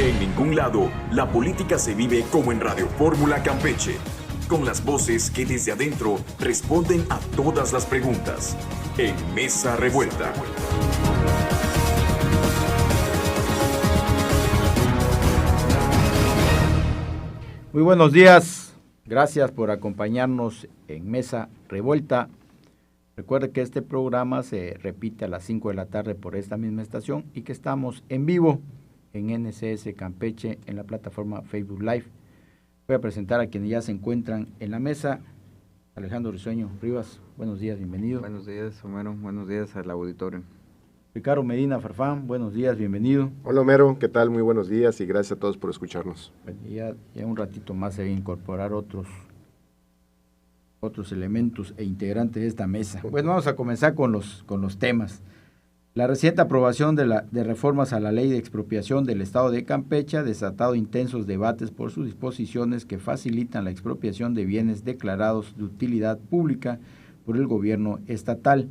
En ningún lado, la política se vive como en Radio Fórmula Campeche, con las voces que desde adentro responden a todas las preguntas. En Mesa Revuelta. Muy buenos días, gracias por acompañarnos en Mesa Revuelta. Recuerde que este programa se repite a las 5 de la tarde por esta misma estación y que estamos en vivo en NCS Campeche en la plataforma Facebook Live. Voy a presentar a quienes ya se encuentran en la mesa. Alejandro Risueño Rivas, buenos días, bienvenido. Buenos días, Homero, buenos días al auditorio. Ricardo Medina Farfán, buenos días, bienvenido. Hola Homero, ¿qué tal? Muy buenos días y gracias a todos por escucharnos. Bueno, ya un ratito más se va a incorporar otros elementos e integrantes de esta mesa. Bueno, vamos a comenzar con los temas. La reciente aprobación de reformas a la ley de expropiación del Estado de Campeche ha desatado intensos debates por sus disposiciones que facilitan la expropiación de bienes declarados de utilidad pública por el gobierno estatal.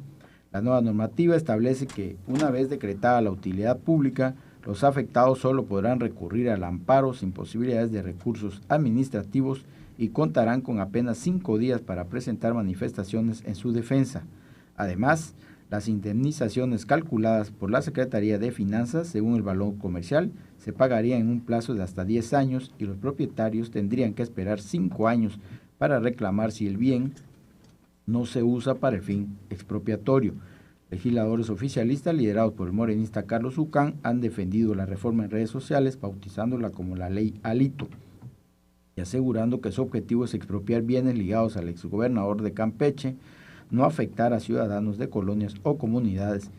La nueva normativa establece que, una vez decretada la utilidad pública, los afectados solo podrán recurrir al amparo sin posibilidades de recursos administrativos y contarán con apenas 5 días para presentar manifestaciones en su defensa. Además, las indemnizaciones calculadas por la Secretaría de Finanzas, según el valor comercial, se pagarían en un plazo de hasta 10 años y los propietarios tendrían que esperar 5 años para reclamar si el bien no se usa para el fin expropiatorio. Legisladores oficialistas liderados por el morenista Carlos Ucán han defendido la reforma en redes sociales, bautizándola como la ley Alito, y asegurando que su objetivo es expropiar bienes ligados al exgobernador de Campeche, no afectar a ciudadanos de colonias o comunidades.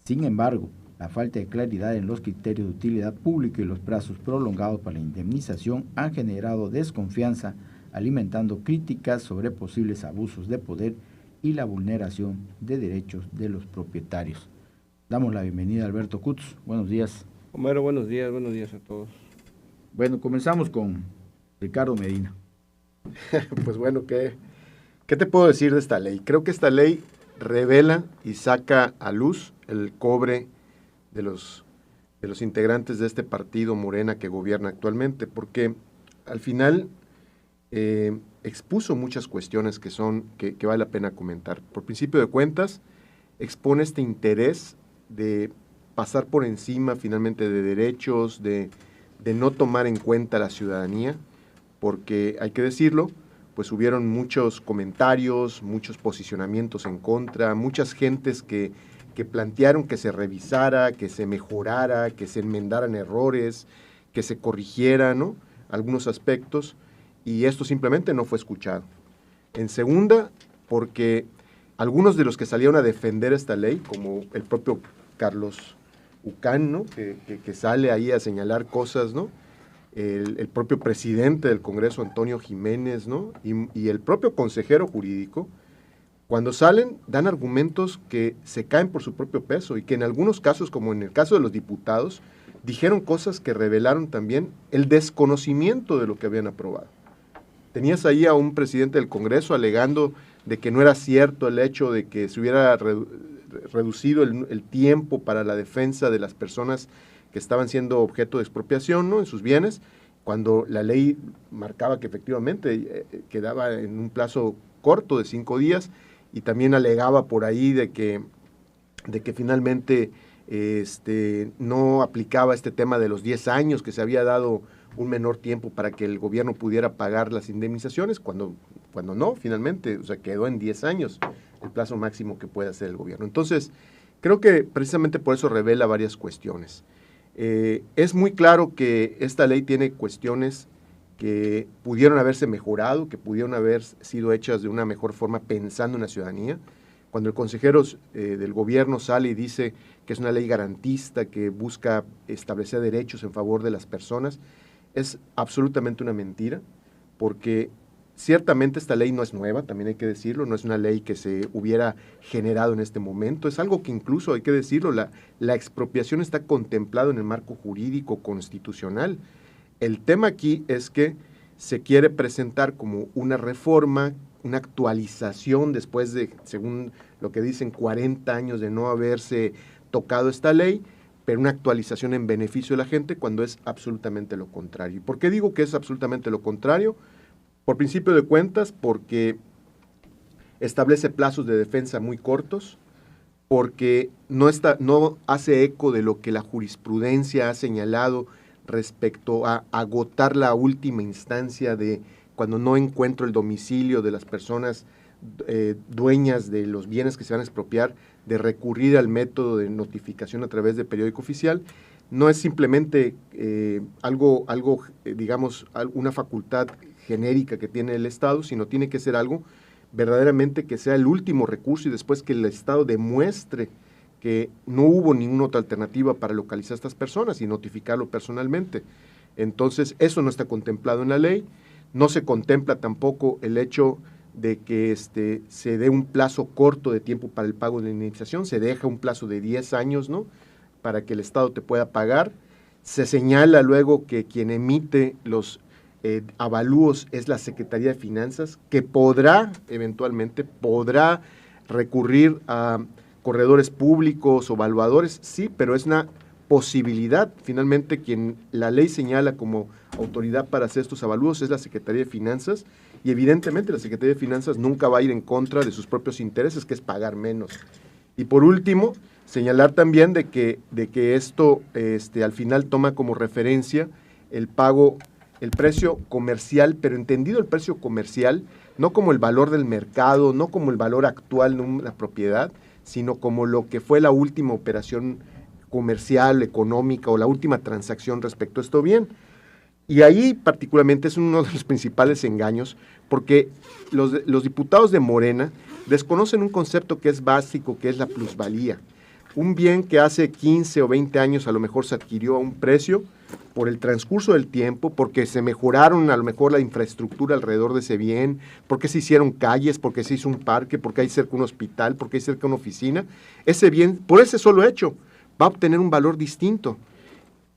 Sin embargo, la falta de claridad en los criterios de utilidad pública y los plazos prolongados para la indemnización han generado desconfianza, alimentando críticas sobre posibles abusos de poder y la vulneración de derechos de los propietarios. Damos la bienvenida a Alberto Cutz. Buenos días. Homero, buenos días a todos. Bueno, comenzamos con Ricardo Medina. Pues bueno, ¿qué te puedo decir de esta ley? Creo que esta ley revela y saca a luz el cobre de los integrantes de este partido Morena que gobierna actualmente, porque al final expuso muchas cuestiones que vale la pena comentar. Por principio de cuentas, expone este interés de pasar por encima finalmente de derechos, de no tomar en cuenta a la ciudadanía, porque hay que decirlo, pues hubieron muchos comentarios, muchos posicionamientos en contra, muchas gentes que plantearon que se revisara, que se mejorara, que se enmendaran errores, que se corrigieran, ¿no?, algunos aspectos, y esto simplemente no fue escuchado. En segunda, porque algunos de los que salieron a defender esta ley, como el propio Carlos Ucán, ¿no?, que sale ahí a señalar cosas, ¿no?, el propio presidente del Congreso, Antonio Jiménez, ¿no?, y el propio consejero jurídico, cuando salen, dan argumentos que se caen por su propio peso y que en algunos casos, como en el caso de los diputados, dijeron cosas que revelaron también el desconocimiento de lo que habían aprobado. Tenías ahí a un presidente del Congreso alegando de que no era cierto el hecho de que se hubiera reducido el tiempo para la defensa de las personas que estaban siendo objeto de expropiación, ¿no?, en sus bienes, cuando la ley marcaba que efectivamente quedaba en un plazo corto de 5 días, y también alegaba por ahí de que finalmente no aplicaba este tema de los 10 años, que se había dado un menor tiempo para que el gobierno pudiera pagar las indemnizaciones, cuando no, finalmente, o sea, quedó en 10 años el plazo máximo que puede hacer el gobierno. Entonces, creo que precisamente por eso revela varias cuestiones. Es muy claro que esta ley tiene cuestiones que pudieron haberse mejorado, que pudieron haber sido hechas de una mejor forma pensando en la ciudadanía. Cuando el consejero del gobierno sale y dice que es una ley garantista, que busca establecer derechos en favor de las personas, es absolutamente una mentira, porque ciertamente esta ley no es nueva, también hay que decirlo, no es una ley que se hubiera generado en este momento, es algo que incluso, hay que decirlo, la expropiación está contemplado en el marco jurídico constitucional. El tema aquí es que se quiere presentar como una reforma, una actualización después de, según lo que dicen, 40 años de no haberse tocado esta ley, pero una actualización en beneficio de la gente cuando es absolutamente lo contrario. ¿Y por qué digo que es absolutamente lo contrario? Por principio de cuentas, porque establece plazos de defensa muy cortos, porque no hace eco de lo que la jurisprudencia ha señalado respecto a agotar la última instancia de cuando no encuentro el domicilio de las personas dueñas de los bienes que se van a expropiar, de recurrir al método de notificación a través de periódico oficial. No es simplemente digamos, una facultad genérica que tiene el Estado, sino tiene que ser algo verdaderamente que sea el último recurso y después que el Estado demuestre que no hubo ninguna otra alternativa para localizar a estas personas y notificarlo personalmente. Entonces, eso no está contemplado en la ley. No se contempla tampoco el hecho de que se dé un plazo corto de tiempo para el pago de la indemnización, se deja un plazo de 10 años, ¿no?, para que el Estado te pueda pagar. Se señala luego que quien emite los avalúos es la Secretaría de Finanzas, que eventualmente podrá recurrir a corredores públicos o evaluadores, sí, pero es una posibilidad. Finalmente, quien la ley señala como autoridad para hacer estos avalúos es la Secretaría de Finanzas, y evidentemente la Secretaría de Finanzas nunca va a ir en contra de sus propios intereses, que es pagar menos. Y por último, señalar también de que esto al final toma como referencia el precio comercial, pero entendido el precio comercial, no como el valor del mercado, no como el valor actual de una propiedad, sino como lo que fue la última operación comercial, económica o la última transacción respecto a esto bien. Y ahí particularmente es uno de los principales engaños, porque los diputados de Morena desconocen un concepto que es básico, que es la plusvalía. Un bien que hace 15 o 20 años a lo mejor se adquirió a un precio, por el transcurso del tiempo, porque se mejoraron a lo mejor la infraestructura alrededor de ese bien, porque se hicieron calles, porque se hizo un parque, porque hay cerca un hospital, porque hay cerca una oficina, ese bien, por ese solo hecho, va a obtener un valor distinto.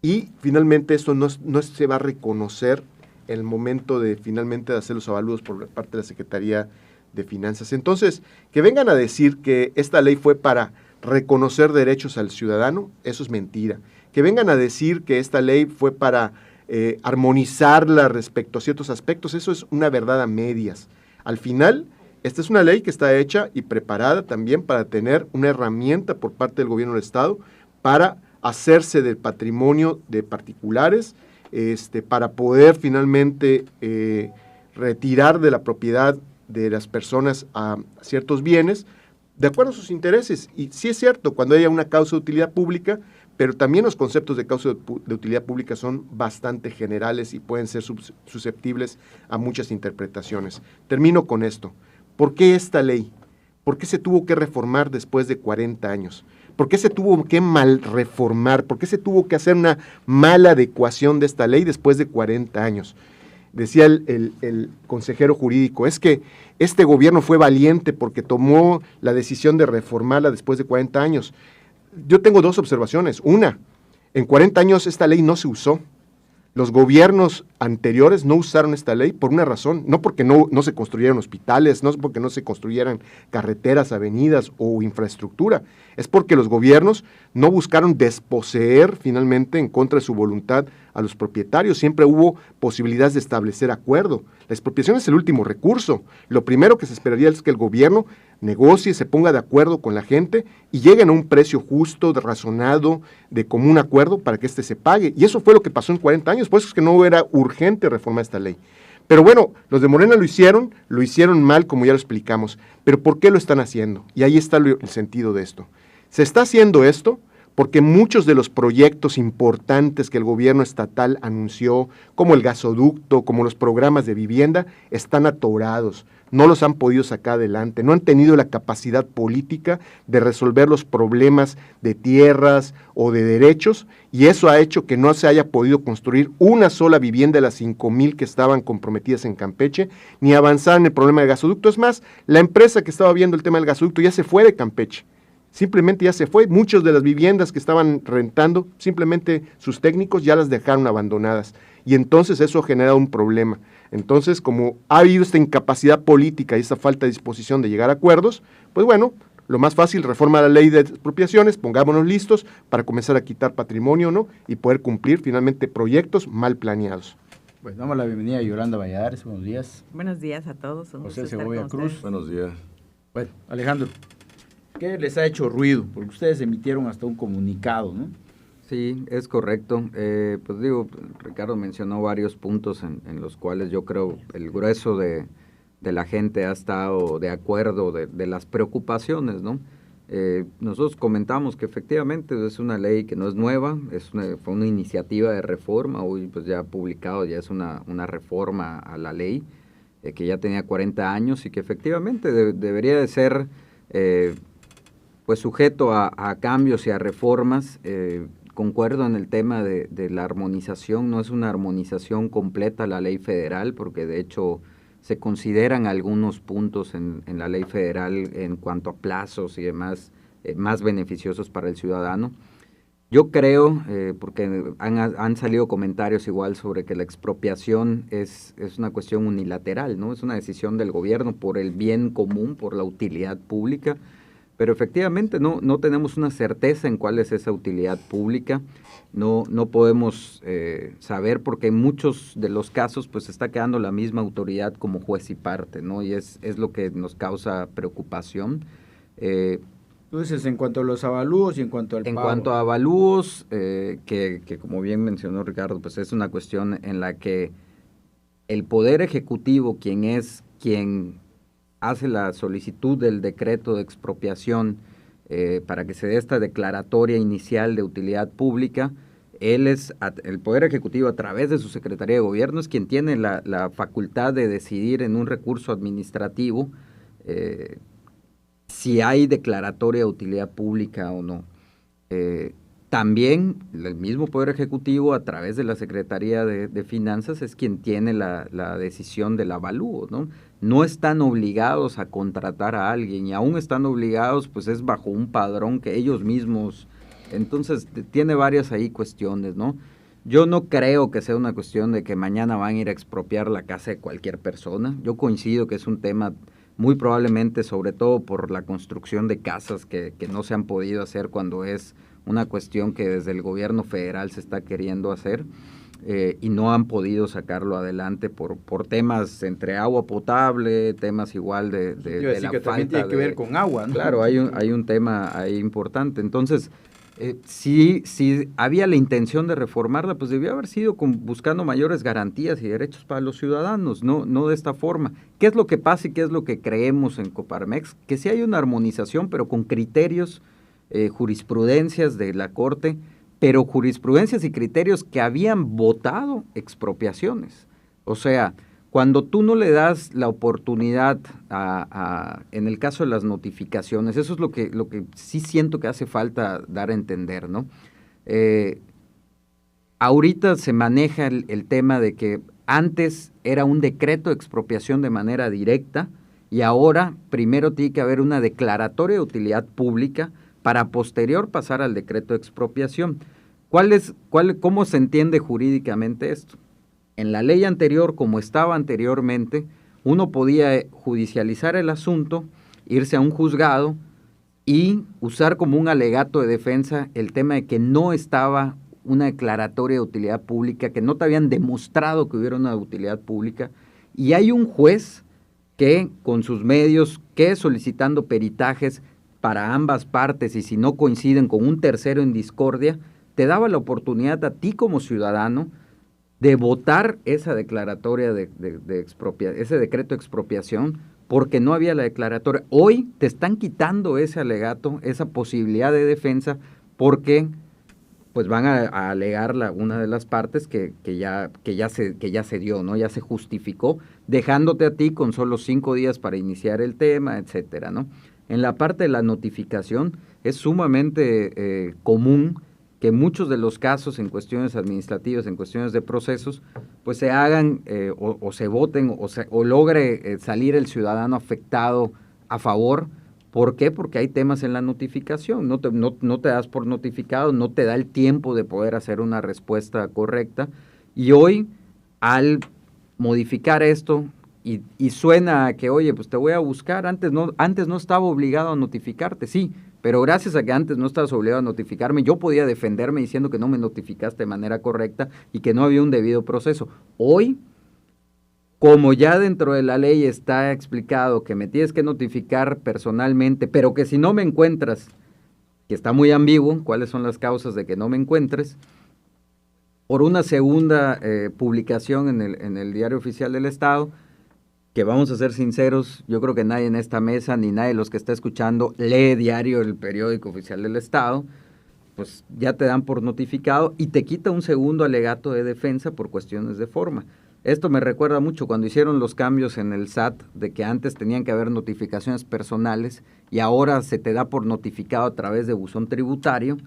Y finalmente esto no se va a reconocer en el momento de finalmente de hacer los avalúos por parte de la Secretaría de Finanzas. Entonces, que vengan a decir que esta ley fue para reconocer derechos al ciudadano, eso es mentira. Que vengan a decir que esta ley fue para armonizarla respecto a ciertos aspectos, eso es una verdad a medias. Al final, esta es una ley que está hecha y preparada también para tener una herramienta por parte del gobierno del Estado para hacerse del patrimonio de particulares, para poder finalmente retirar de la propiedad de las personas a ciertos bienes de acuerdo a sus intereses. Y sí es cierto, cuando haya una causa de utilidad pública, pero también los conceptos de causa de utilidad pública son bastante generales y pueden ser susceptibles a muchas interpretaciones. Termino con esto. ¿Por qué esta ley? ¿Por qué se tuvo que reformar después de 40 años? ¿Por qué se tuvo que mal reformar? ¿Por qué se tuvo que hacer una mala adecuación de esta ley después de 40 años? Decía el consejero jurídico, es que este gobierno fue valiente porque tomó la decisión de reformarla después de 40 años. Yo tengo dos observaciones. Una, en 40 años esta ley no se usó. Los gobiernos anteriores no usaron esta ley por una razón, no porque no se construyeran hospitales, no porque no se construyeran carreteras, avenidas o infraestructura, es porque los gobiernos no buscaron desposeer finalmente en contra de su voluntad a los propietarios. Siempre hubo posibilidades de establecer acuerdo. La expropiación es el último recurso. Lo primero que se esperaría es que el gobierno negocie, se ponga de acuerdo con la gente y lleguen a un precio justo, razonado, de común acuerdo para que éste se pague. Y eso fue lo que pasó en 40 años, por eso es que no era urgente reformar esta ley. Pero bueno, los de Morena lo hicieron mal, como ya lo explicamos. Pero ¿por qué lo están haciendo? Y ahí está el sentido de esto. Se está haciendo esto porque muchos de los proyectos importantes que el gobierno estatal anunció, como el gasoducto, como los programas de vivienda, están atorados, no los han podido sacar adelante, no han tenido la capacidad política de resolver los problemas de tierras o de derechos, y eso ha hecho que no se haya podido construir una sola vivienda de las 5,000 que estaban comprometidas en Campeche, ni avanzar en el problema del gasoducto. Es más, la empresa que estaba viendo el tema del gasoducto ya se fue de Campeche. Simplemente ya se fue. Muchas de las viviendas que estaban rentando, simplemente sus técnicos ya las dejaron abandonadas. Y entonces eso ha generado un problema. Entonces, como ha habido esta incapacidad política y esta falta de disposición de llegar a acuerdos, pues bueno, lo más fácil, reforma la ley de expropiaciones, pongámonos listos para comenzar a quitar patrimonio, ¿no? Y poder cumplir finalmente proyectos mal planeados. Pues damos la bienvenida a Yolanda Valladares, buenos días. Buenos días a todos. José Segovia Cruz. Buenos días. Bueno, Alejandro, ¿qué les ha hecho ruido? Porque ustedes emitieron hasta un comunicado, ¿no? Sí, es correcto. Pues digo, Ricardo mencionó varios puntos en los cuales yo creo el grueso de la gente ha estado de acuerdo de las preocupaciones, ¿no? Nosotros comentamos que efectivamente es una ley que no es nueva, fue una iniciativa de reforma, hoy pues ya publicado, ya es una reforma a la ley que ya tenía 40 años y que efectivamente debería de ser pues sujeto a cambios y a reformas. Concuerdo en el tema de la armonización, no es una armonización completa a la ley federal, porque de hecho se consideran algunos puntos en la ley federal en cuanto a plazos y demás más beneficiosos para el ciudadano. Yo creo, porque han salido comentarios igual sobre que la expropiación es una cuestión unilateral, ¿no? Es una decisión del gobierno por el bien común, por la utilidad pública, pero efectivamente no tenemos una certeza en cuál es esa utilidad pública, no podemos saber porque en muchos de los casos pues está quedando la misma autoridad como juez y parte, ¿no? Y es lo que nos causa preocupación. Entonces, en cuanto a los avalúos y en cuanto al pago. En cuanto a avalúos, que como bien mencionó Ricardo, pues es una cuestión en la que el Poder Ejecutivo, quien hace la solicitud del decreto de expropiación para que se dé esta declaratoria inicial de utilidad pública, el Poder Ejecutivo a través de su Secretaría de Gobierno es quien tiene la facultad de decidir en un recurso administrativo si hay declaratoria de utilidad pública o no. También el mismo Poder Ejecutivo a través de la Secretaría de Finanzas es quien tiene la decisión del avalúo, ¿no? No están obligados a contratar a alguien y aún están obligados, pues es bajo un padrón que ellos mismos, entonces tiene varias ahí cuestiones, ¿no? Yo no creo que sea una cuestión de que mañana van a ir a expropiar la casa de cualquier persona. Yo coincido que es un tema muy probablemente, sobre todo por la construcción de casas que no se han podido hacer cuando es una cuestión que desde el gobierno federal se está queriendo hacer y no han podido sacarlo adelante por temas entre agua potable, temas igual de la que falta también tiene que ver con agua, ¿no? Claro, hay un tema ahí importante. Entonces, si había la intención de reformarla, pues debió haber sido buscando mayores garantías y derechos para los ciudadanos, no de esta forma. ¿Qué es lo que pasa y qué es lo que creemos en Coparmex? Que sí hay una armonización, pero con criterios, jurisprudencias de la Corte, pero jurisprudencias y criterios que habían votado expropiaciones. O sea, cuando tú no le das la oportunidad en el caso de las notificaciones, eso es lo que sí siento que hace falta dar a entender, ¿no? Ahorita se maneja el tema de que antes era un decreto de expropiación de manera directa y ahora primero tiene que haber una declaratoria de utilidad pública para posterior pasar al decreto de expropiación. ¿Cómo se entiende jurídicamente esto? En la ley anterior, como estaba anteriormente, uno podía judicializar el asunto, irse a un juzgado y usar como un alegato de defensa el tema de que no estaba una declaratoria de utilidad pública, que no te habían demostrado que hubiera una utilidad pública, y hay un juez que con sus medios, que solicitando peritajes para ambas partes y si no coinciden con un tercero en discordia, te daba la oportunidad a ti como ciudadano de votar esa declaratoria de expropiación, ese decreto de expropiación, porque no había la declaratoria. Hoy te están quitando ese alegato, esa posibilidad de defensa, porque pues van a alegar una de las partes que ya se dio, ¿no? Ya se justificó, dejándote a ti con solo 5 días para iniciar el tema, etcétera, ¿no? En la parte de la notificación es sumamente común que muchos de los casos en cuestiones administrativas, en cuestiones de procesos, pues se hagan o se voten o logre salir el ciudadano afectado a favor. ¿Por qué? Porque hay temas en la notificación, no te das por notificado, no te da el tiempo de poder hacer una respuesta correcta, y hoy, al modificar esto y suena a que, oye, pues te voy a buscar, antes no estaba obligado a notificarte, sí, pero gracias a que antes no estabas obligado a notificarme, yo podía defenderme diciendo que no me notificaste de manera correcta y que no había un debido proceso. Hoy, como ya dentro de la ley está explicado que me tienes que notificar personalmente, pero que si no me encuentras, que está muy ambiguo, cuáles son las causas de que no me encuentres, por una segunda publicación en el Diario Oficial del Estado, que vamos a ser sinceros, yo creo que nadie en esta mesa, ni nadie de los que está escuchando, lee diario el Periódico Oficial del Estado, pues ya te dan por notificado y te quita un segundo alegato de defensa por cuestiones de forma. Esto me recuerda mucho cuando hicieron los cambios en el SAT, de que antes tenían que haber notificaciones personales y ahora se te da por notificado a través de buzón tributario,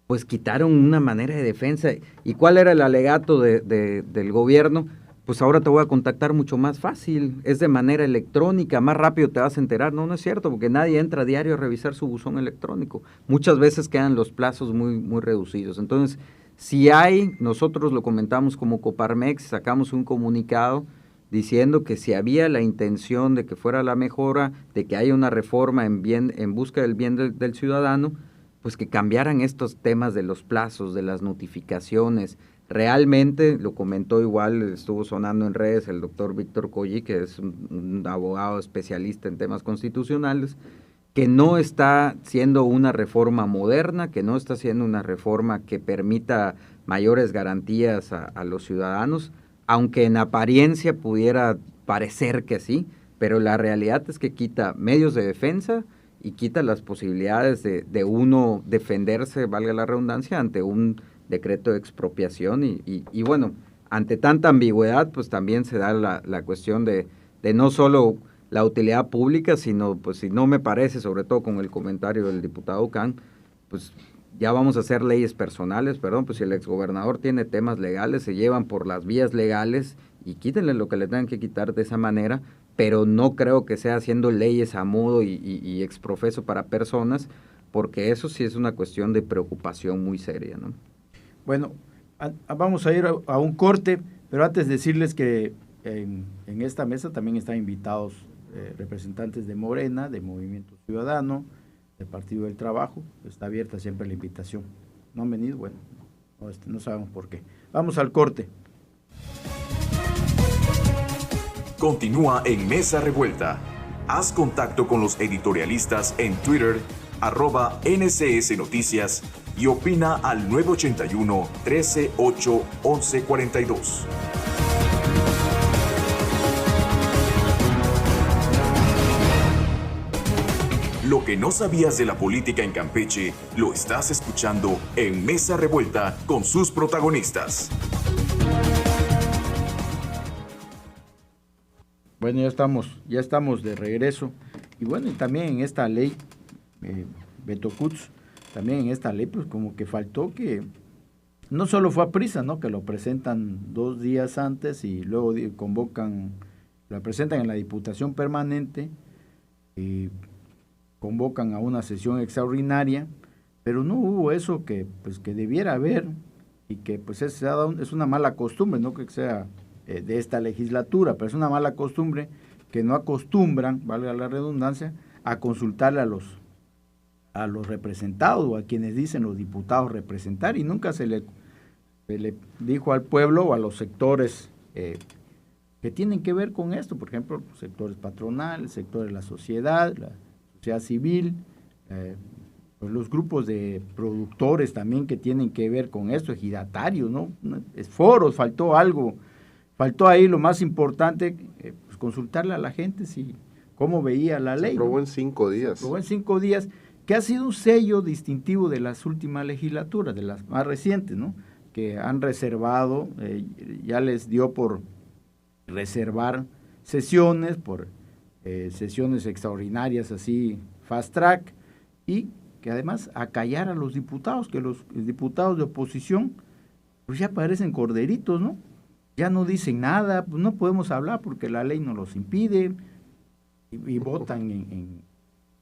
pues quitaron una manera de defensa. ¿Y cuál era el alegato del gobierno? Pues ahora te voy a contactar mucho más fácil, es de manera electrónica, más rápido te vas a enterar. No, no es cierto, porque nadie entra a diario a revisar su buzón electrónico. Muchas veces quedan los plazos muy, muy reducidos. Entonces, si hay, nosotros lo comentamos como Coparmex, sacamos un comunicado diciendo que si había la intención de que fuera la mejora, de que haya una reforma en busca del bien del ciudadano, pues que cambiaran estos temas de los plazos, de las notificaciones. Realmente, lo comentó igual, estuvo sonando en redes el doctor Víctor Colli, que es un abogado especialista en temas constitucionales, que no está siendo una reforma moderna, que no está siendo una reforma que permita mayores garantías a los ciudadanos, aunque en apariencia pudiera parecer que sí, pero la realidad es que quita medios de defensa y quita las posibilidades de uno defenderse, valga la redundancia, ante un decreto de expropiación y bueno, ante tanta ambigüedad, pues también se da la cuestión de no solo la utilidad pública, sino pues si no me parece, sobre todo con el comentario del diputado Can, pues ya vamos a hacer leyes personales, pues si el exgobernador tiene temas legales, se llevan por las vías legales y quítenle lo que le tengan que quitar de esa manera, pero no creo que sea haciendo leyes a modo y exprofeso para personas, porque eso sí es una cuestión de preocupación muy seria, ¿no? Bueno, vamos a ir a un corte, pero antes decirles que en esta mesa también están invitados representantes de Morena, de Movimiento Ciudadano, del Partido del Trabajo. Está abierta siempre la invitación. ¿No han venido? Bueno, no sabemos por qué. Vamos al corte. Continúa en Mesa Revuelta. Haz contacto con los editorialistas en Twitter, @NCS Noticias, y opina al 981-13-8-1142. Lo que no sabías de la política en Campeche, lo estás escuchando en Mesa Revuelta con sus protagonistas. Bueno, ya estamos de regreso. Y bueno, y también en esta ley, Beto Cutz, también en esta ley, pues como que faltó que, no solo fue a prisa, ¿no? Que lo presentan 2 días antes y luego lo presentan en la Diputación Permanente, convocan a una sesión extraordinaria, pero no hubo eso que debiera haber, y que pues es una mala costumbre, no que sea de esta legislatura, pero es una mala costumbre que no acostumbran, valga la redundancia, a consultarle a los representados o a quienes dicen los diputados representar, y nunca se le dijo al pueblo o a los sectores que tienen que ver con esto, por ejemplo, sectores patronales, sectores de la sociedad civil, pues los grupos de productores también que tienen que ver con esto, ejidatarios, ¿no? Foros, faltó ahí lo más importante, pues consultarle a la gente cómo veía la ley. Se aprobó, ¿no? En 5 días. Se aprobó en 5 días, que ha sido un sello distintivo de las últimas legislaturas, de las más recientes, ¿no? Que han reservado, ya les dio por reservar sesiones, por sesiones extraordinarias así, fast track, y que además acallar a los diputados, que los diputados de oposición pues ya parecen corderitos, ¿no? Ya no dicen nada, pues no podemos hablar porque la ley nos los impide, y votan en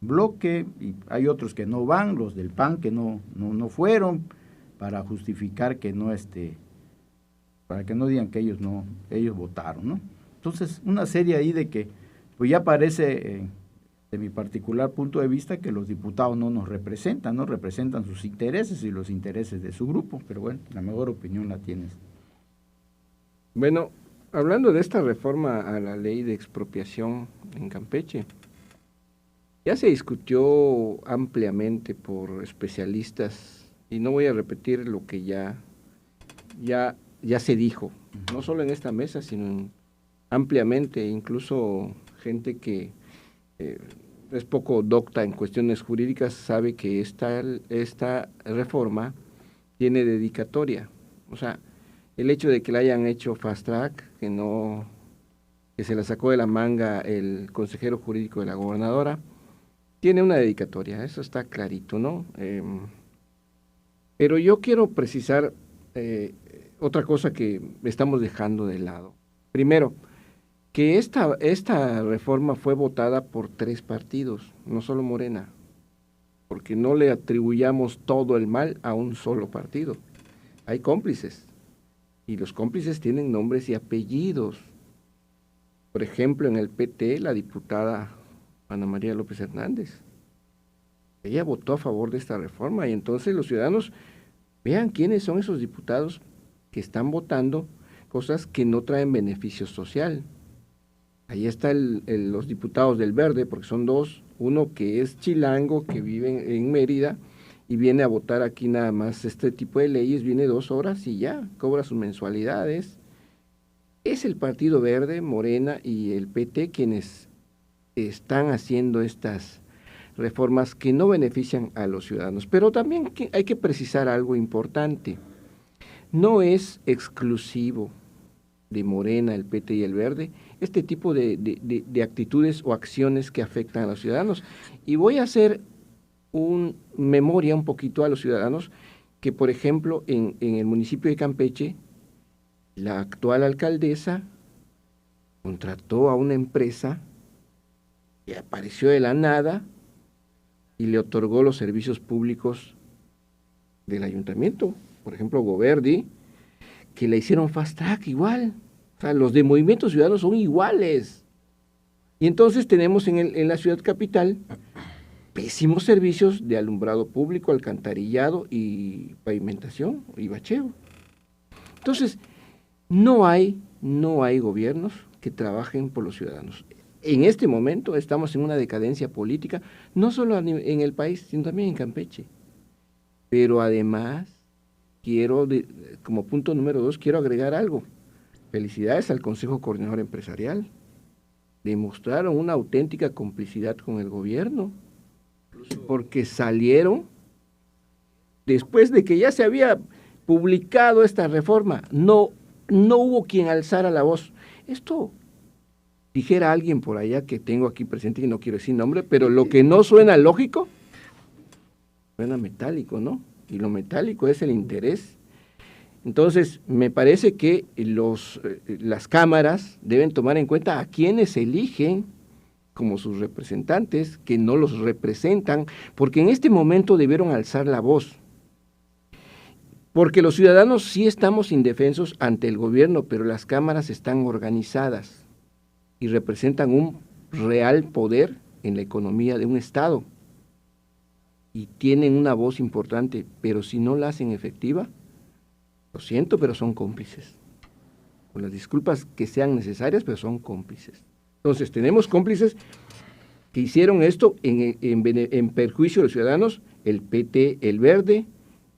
bloque, y hay otros que no van, los del PAN que no fueron, para justificar que para que no digan que ellos votaron, ¿no? Entonces, una serie ahí de que, pues ya parece, de mi particular punto de vista, que los diputados no nos representan, no representan sus intereses y los intereses de su grupo, pero bueno, la mejor opinión la tienes. Bueno, hablando de esta reforma a la ley de expropiación en Campeche, ya se discutió ampliamente por especialistas, y no voy a repetir lo que ya se dijo, no solo en esta mesa, sino ampliamente, incluso gente que es poco docta en cuestiones jurídicas sabe que esta reforma tiene dedicatoria. O sea, el hecho de que la hayan hecho fast track, que se la sacó de la manga el consejero jurídico de la gobernadora, tiene una dedicatoria, eso está clarito, ¿no? Pero yo quiero precisar otra cosa que estamos dejando de lado. Primero, que esta reforma fue votada por 3 partidos, no solo Morena, porque no le atribuyamos todo el mal a un solo partido. Hay cómplices, y los cómplices tienen nombres y apellidos. Por ejemplo, en el PT, la diputada Ana María López Hernández, ella votó a favor de esta reforma, y entonces los ciudadanos vean quiénes son esos diputados que están votando cosas que no traen beneficio social. Ahí están los diputados del Verde, porque son 2, uno que es chilango, que vive en Mérida, y viene a votar aquí nada más este tipo de leyes, viene 2 horas y ya, cobra sus mensualidades. Es el Partido Verde, Morena y el PT quienes están haciendo estas reformas que no benefician a los ciudadanos. Pero también hay que precisar algo importante. No es exclusivo de Morena, el PT y el Verde este tipo de actitudes o acciones que afectan a los ciudadanos. Y voy a hacer memoria un poquito a los ciudadanos que, por ejemplo, en el municipio de Campeche, la actual alcaldesa contrató a una empresa que apareció de la nada y le otorgó los servicios públicos del ayuntamiento. Por ejemplo, Goverdi, que le hicieron fast track igual. O sea, los de Movimiento Ciudadano son iguales. Y entonces tenemos en la ciudad capital pésimos servicios de alumbrado público, alcantarillado y pavimentación y bacheo. Entonces, no hay gobiernos que trabajen por los ciudadanos. En este momento estamos en una decadencia política, no solo en el país, sino también en Campeche. Pero además, como punto número 2, quiero agregar algo. Felicidades al Consejo Coordinador Empresarial. Demostraron una auténtica complicidad con el gobierno, porque salieron, después de que ya se había publicado esta reforma, no hubo quien alzara la voz. Esto, dijera alguien por allá que tengo aquí presente, y no quiero decir nombre, pero lo que no suena lógico, suena metálico, ¿no? Y lo metálico es el interés. Entonces, me parece que las cámaras deben tomar en cuenta a quienes eligen como sus representantes, que no los representan, porque en este momento debieron alzar la voz. Porque los ciudadanos sí estamos indefensos ante el gobierno, pero las cámaras están organizadas y representan un real poder en la economía de un Estado. Y tienen una voz importante, pero si no la hacen efectiva, lo siento, pero son cómplices. Con las disculpas que sean necesarias, pero son cómplices. Entonces, tenemos cómplices que hicieron esto en perjuicio de los ciudadanos, el PT, el Verde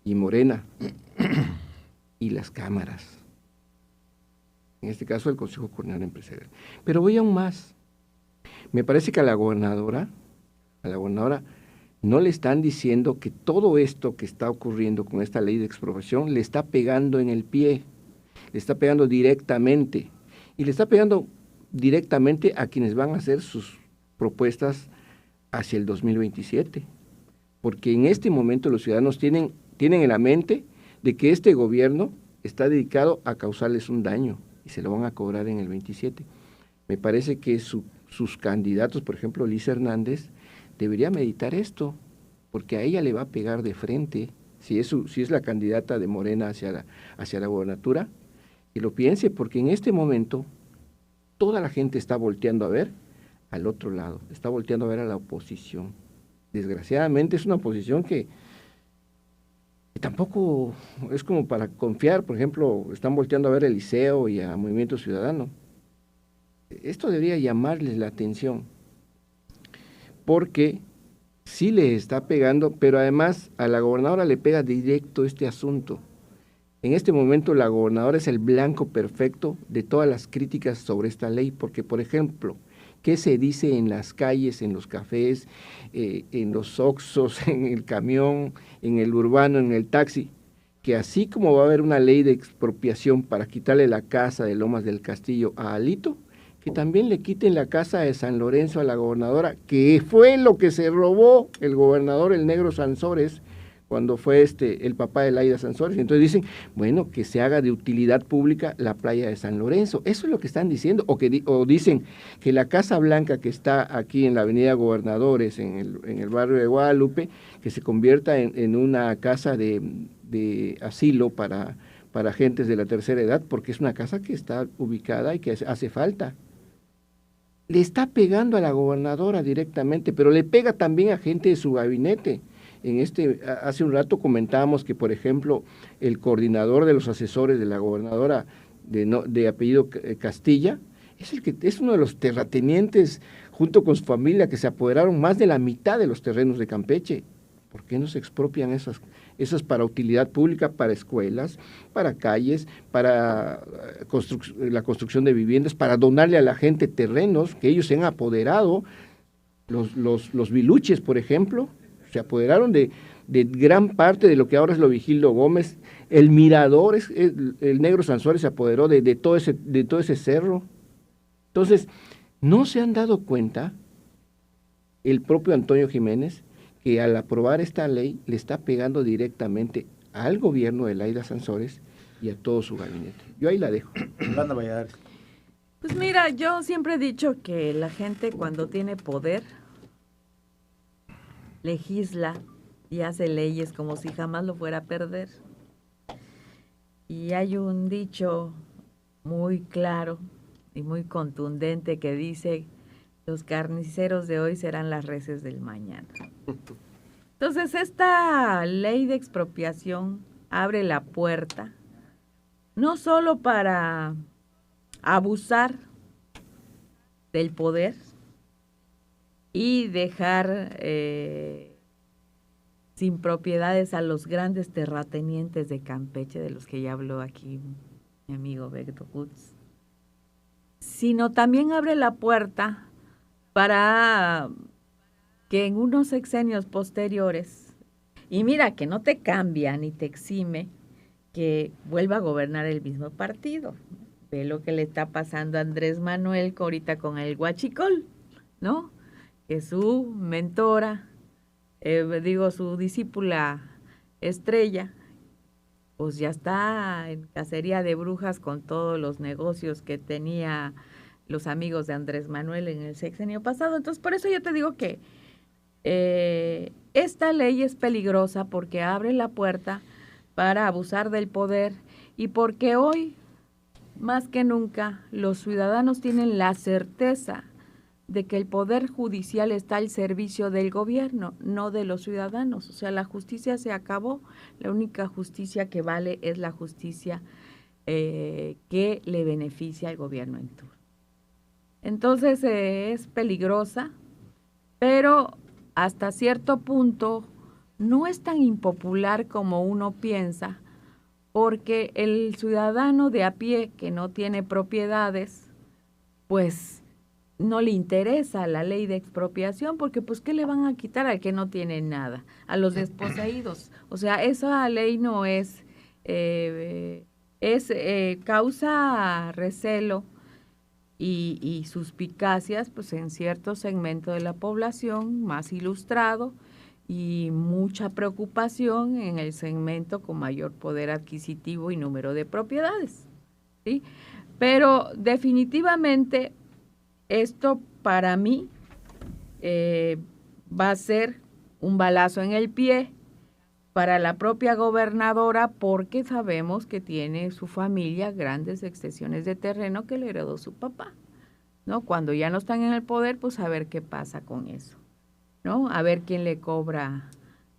y Morena, y las cámaras. En este caso, el Consejo Coordinador Empresarial. Pero voy aún más. Me parece que a la gobernadora no le están diciendo que todo esto que está ocurriendo con esta ley de expropiación le está pegando en el pie, le está pegando directamente, y le está pegando directamente a quienes van a hacer sus propuestas hacia el 2027, porque en este momento los ciudadanos tienen en la mente de que este gobierno está dedicado a causarles un daño y se lo van a cobrar en el 27. Me parece que sus candidatos, por ejemplo, Liz Hernández, debería meditar esto, porque a ella le va a pegar de frente, si es la candidata de Morena hacia la gobernatura, y lo piense, porque en este momento toda la gente está volteando a ver al otro lado, está volteando a ver a la oposición. Desgraciadamente es una oposición que tampoco es como para confiar. Por ejemplo, están volteando a ver a Eliseo y a Movimiento Ciudadano. Esto debería llamarles la atención, porque sí le está pegando, pero además a la gobernadora le pega directo este asunto. En este momento la gobernadora es el blanco perfecto de todas las críticas sobre esta ley, porque, por ejemplo, ¿qué se dice en las calles, en los cafés, en los oxxos, en el camión, en el urbano, en el taxi? Que así como va a haber una ley de expropiación para quitarle la casa de Lomas del Castillo a Alito, que también le quiten la casa de San Lorenzo a la gobernadora, que fue lo que se robó el gobernador, el negro Sansores, cuando fue el papá de Laida Sansores. Entonces dicen, bueno, que se haga de utilidad pública la playa de San Lorenzo. Eso es lo que están diciendo. O dicen que la Casa Blanca que está aquí en la avenida Gobernadores, en el barrio de Guadalupe, que se convierta en una casa de asilo para gentes de la tercera edad, porque es una casa que está ubicada y que hace falta. Le está pegando a la gobernadora directamente, pero le pega también a gente de su gabinete. Hace un rato comentábamos que, por ejemplo, el coordinador de los asesores de la gobernadora de apellido Castilla es uno de los terratenientes, junto con su familia, que se apoderaron más de la mitad de los terrenos de Campeche. ¿Por qué no se expropian esas para utilidad pública, para escuelas, para calles, para la construcción de viviendas, para donarle a la gente terrenos que ellos se han apoderado? Los Viluches, por ejemplo, se apoderaron de gran parte de lo que ahora es lo Vigildo Gómez. El Mirador, el negro Sansores se apoderó de todo ese cerro. Entonces, ¿no se han dado cuenta el propio Antonio Jiménez que al aprobar esta ley le está pegando directamente al gobierno de Laida Sansores y a todo su gabinete? Yo ahí la dejo. Pues mira, yo siempre he dicho que la gente cuando tiene poder legisla y hace leyes como si jamás lo fuera a perder. Y hay un dicho muy claro y muy contundente que dice: los carniceros de hoy serán las reses del mañana. Entonces, esta ley de expropiación abre la puerta no solo para abusar del poder y dejar sin propiedades a los grandes terratenientes de Campeche, de los que ya habló aquí mi amigo Beto Woods, sino también abre la puerta para que en unos sexenios posteriores, y mira que no te cambia ni te exime que vuelva a gobernar el mismo partido. Ve lo que le está pasando a Andrés Manuel ahorita con el Huachicol, ¿no? Que su mentora, su discípula estrella, pues ya está en cacería de brujas con todos los negocios que tenía los amigos de Andrés Manuel en el sexenio pasado. Entonces, por eso yo te digo que esta ley es peligrosa, porque abre la puerta para abusar del poder y porque hoy, más que nunca, los ciudadanos tienen la certeza de que el poder judicial está al servicio del gobierno, no de los ciudadanos. O sea, la justicia se acabó. La única justicia que vale es la justicia que le beneficia al gobierno en turno. Entonces, es peligrosa, pero hasta cierto punto no es tan impopular como uno piensa, porque el ciudadano de a pie que no tiene propiedades, pues no le interesa la ley de expropiación, porque pues ¿qué le van a quitar al que no tiene nada? A los desposeídos. O sea, esa ley no es, causa recelo y suspicacias pues en cierto segmento de la población más ilustrado, y mucha preocupación en el segmento con mayor poder adquisitivo y número de propiedades, ¿sí? Pero definitivamente esto para mí va a ser un balazo en el pie para la propia gobernadora, porque sabemos que tiene su familia grandes extensiones de terreno que le heredó su papá. ¿no? Cuando ya no están en el poder, pues a ver qué pasa con eso, ¿no? A ver quién le cobra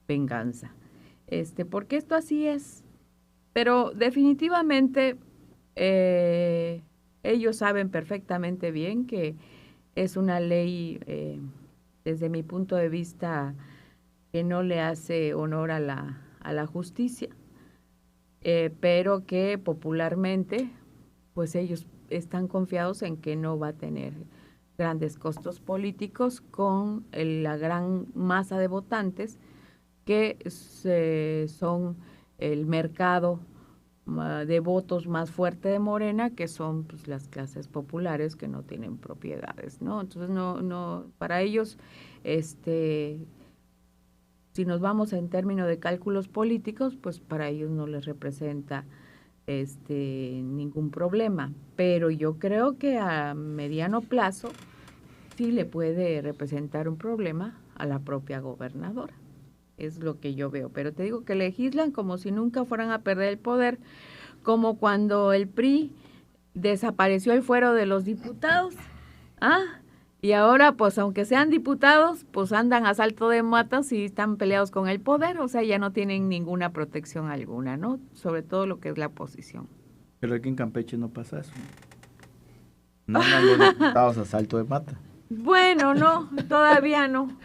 venganza. Porque esto así es. Pero definitivamente ellos saben perfectamente bien que es una ley, desde mi punto de vista, que no le hace honor a la justicia, pero que popularmente, pues ellos están confiados en que no va a tener grandes costos políticos con la gran masa de votantes que son el mercado de votos más fuerte de Morena, que son pues, las clases populares que no tienen propiedades, ¿no? Entonces, no, para ellos, si nos vamos en términos de cálculos políticos, pues para ellos no les representa ningún problema. Pero yo creo que a mediano plazo sí le puede representar un problema a la propia gobernadora. Es lo que yo veo. Pero te digo que legislan como si nunca fueran a perder el poder, como cuando el PRI desapareció el fuero de los diputados. Y ahora, pues, aunque sean diputados, pues andan a salto de matas y están peleados con el poder, o sea, ya no tienen ninguna protección alguna, ¿no? Sobre todo lo que es la oposición. Pero aquí en Campeche no pasa eso. No andan los diputados a salto de mata. Bueno, no, todavía no,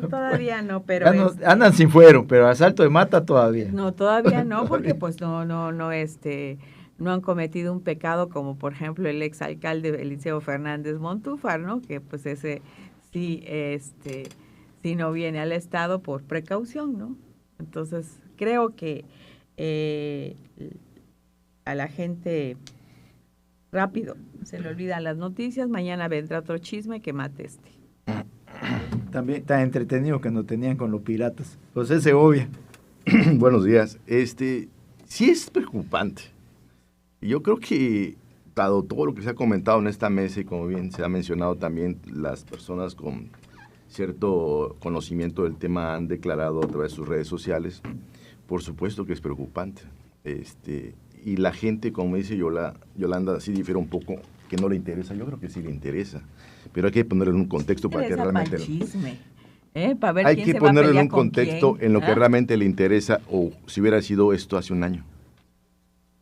todavía no, pero andan sin fuero, pero a salto de mata todavía. No, todavía no, porque pues no han cometido un pecado como por ejemplo el exalcalde Eliseo Fernández Montúfar, ¿no? Que pues ese sí no viene al Estado por precaución, ¿no? Entonces, creo que a la gente rápido se le olvidan las noticias, mañana vendrá otro chisme que mate También tan entretenido que nos tenían con los piratas. José Segovia. Buenos días. Sí es preocupante. Yo creo que, dado todo lo que se ha comentado en esta mesa y como bien se ha mencionado también, las personas con cierto conocimiento del tema han declarado a través de sus redes sociales, por supuesto que es preocupante. Y la gente, como dice Yolanda, sí difiere un poco, que no le interesa. Yo creo que sí le interesa, pero hay que ponerlo en un contexto para que realmente... para ver hay quién que se va a ponerlo en pelear un con contexto quién, en lo que realmente le interesa, o si hubiera sido esto hace un año.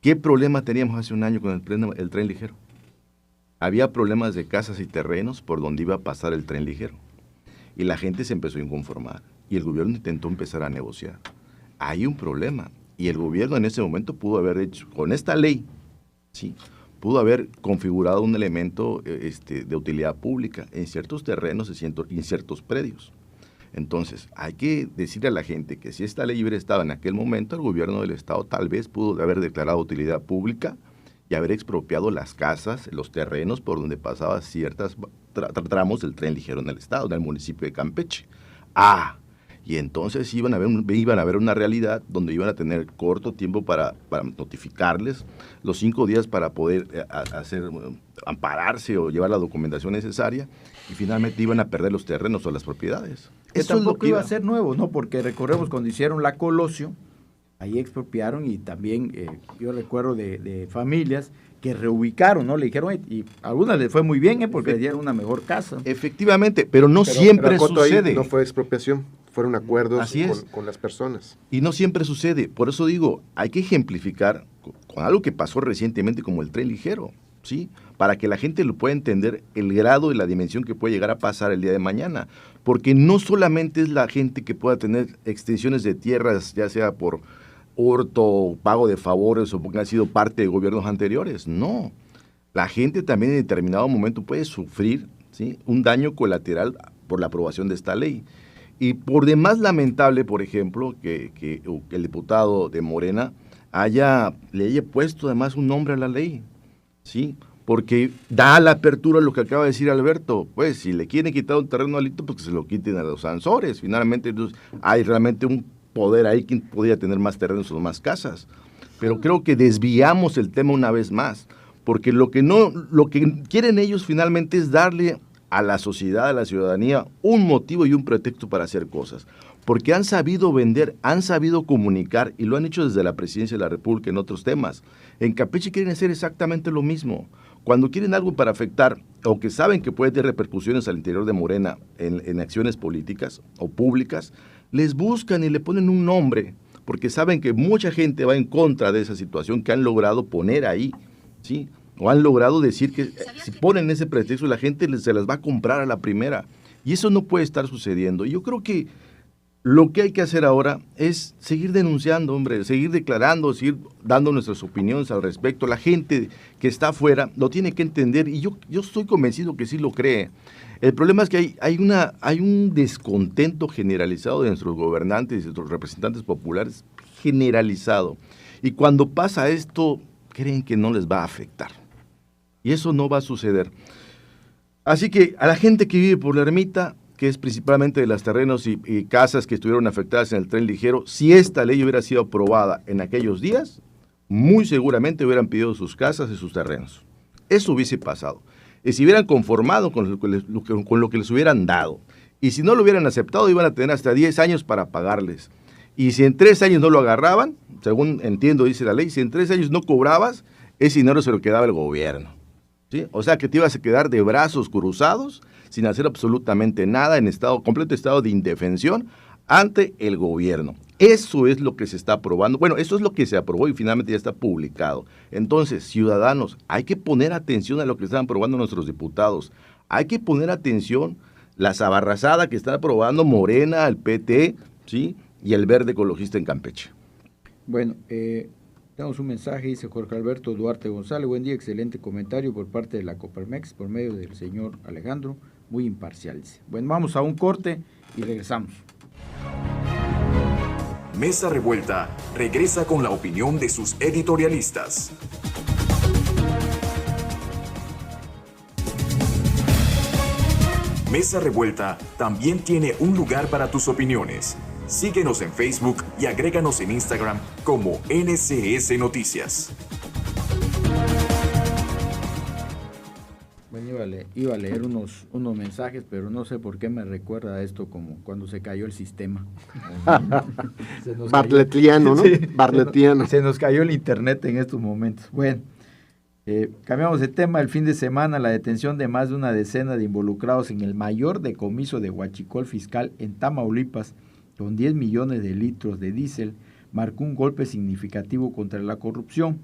¿Qué problema teníamos hace un año con el tren ligero? Había problemas de casas y terrenos por donde iba a pasar el tren ligero. Y la gente se empezó a inconformar. Y el gobierno intentó empezar a negociar. Hay un problema. Y el gobierno en ese momento pudo haber hecho, con esta ley, ¿sí?, pudo haber configurado un elemento de utilidad pública en ciertos terrenos y en ciertos predios. Entonces, hay que decirle a la gente que si esta ley hubiera estado en aquel momento, el gobierno del Estado tal vez pudo haber declarado utilidad pública y haber expropiado las casas, los terrenos por donde pasaba ciertos tramos del tren ligero en el Estado, en el municipio de Campeche. Y entonces iban a ver una realidad donde iban a tener corto tiempo para notificarles, los 5 días para poder ampararse o llevar la documentación necesaria, y finalmente iban a perder los terrenos o las propiedades. Eso tampoco iba a ser nuevo, ¿no? Porque recordemos cuando hicieron la Colosio, ahí expropiaron y también yo recuerdo de familias que reubicaron, ¿no? Le dijeron, y a algunas les fue muy bien, porque le dieron una mejor casa. Efectivamente, pero no siempre sucede. No fue expropiación, fueron acuerdos con las personas. Y no siempre sucede. Por eso digo, hay que ejemplificar con algo que pasó recientemente como el tren ligero, ¿sí? Para que la gente lo pueda entender el grado y la dimensión que puede llegar a pasar el día de mañana. Porque no solamente es la gente que pueda tener extensiones de tierras, ya sea por hurto, pago de favores o porque han sido parte de gobiernos anteriores. No. La gente también en determinado momento puede sufrir, ¿sí?, un daño colateral por la aprobación de esta ley. Y por demás lamentable, por ejemplo, que el diputado de Morena le haya puesto además un nombre a la ley, ¿sí? Porque da la apertura a lo que acaba de decir Alberto. Pues si le quieren quitar un terreno alito, pues que se lo quiten a los Sansores. Finalmente entonces, hay realmente un poder ahí quien podría tener más terrenos o más casas. Pero creo que desviamos el tema una vez más, porque lo que quieren ellos finalmente es darle a la sociedad, a la ciudadanía, un motivo y un pretexto para hacer cosas. porque han sabido vender, han sabido comunicar y lo han hecho desde la Presidencia de la República en otros temas. En Campeche quieren hacer exactamente lo mismo. Cuando quieren algo para afectar, o que saben que puede tener repercusiones al interior de Morena en acciones políticas o públicas, les buscan y le ponen un nombre, porque saben que mucha gente va en contra de esa situación que han logrado poner ahí, ¿sí? O han logrado decir que si ponen ese pretexto, la gente se las va a comprar a la primera. Y eso no puede estar sucediendo. Yo creo que lo que hay que hacer ahora es seguir denunciando, hombre, seguir declarando, seguir dando nuestras opiniones al respecto. La gente que está afuera lo tiene que entender y yo estoy convencido que sí lo cree. El problema es que hay un descontento generalizado de nuestros gobernantes y de nuestros representantes populares, generalizado. Y cuando pasa esto, creen que no les va a afectar. Y eso no va a suceder. Así que a la gente que vive por la ermita, que es principalmente de los terrenos y casas que estuvieron afectadas en el tren ligero, si esta ley hubiera sido aprobada en aquellos días, muy seguramente hubieran pedido sus casas y sus terrenos. Eso hubiese pasado. Y si hubieran conformado con lo que les hubieran dado, y si no lo hubieran aceptado, iban a tener hasta 10 años para pagarles. Y si en 3 años no lo agarraban, según entiendo dice la ley, si en 3 años no cobrabas, ese dinero se lo quedaba el gobierno, ¿sí? O sea que te ibas a quedar de brazos cruzados, sin hacer absolutamente nada, en completo estado de indefensión ante el gobierno. Eso es lo que se está aprobando. Bueno, eso es lo que se aprobó y finalmente ya está publicado. Entonces, ciudadanos, hay que poner atención a lo que están aprobando nuestros diputados. Hay que poner atención la sabarrazada que están aprobando Morena, el PT, ¿sí? Y el Verde Ecologista en Campeche. Bueno, tenemos un mensaje, dice Jorge Alberto Duarte González. Buen día, excelente comentario por parte de la Coparmex, por medio del señor Alejandro, muy imparcial. Bueno, vamos a un corte y regresamos. Mesa Revuelta regresa con la opinión de sus editorialistas. Mesa Revuelta también tiene un lugar para tus opiniones. Síguenos en Facebook y agréganos en Instagram como NCS Noticias. Bueno, iba a leer unos mensajes, pero no sé por qué me recuerda a esto como cuando se cayó el sistema. Bartletiano, ¿no? Sí, Bartletiano. Se nos cayó el internet en estos momentos. Bueno, cambiamos de tema. El fin de semana, la detención de más de una decena de involucrados en el mayor decomiso de huachicol fiscal en Tamaulipas, con 10 millones de litros de diésel, marcó un golpe significativo contra la corrupción.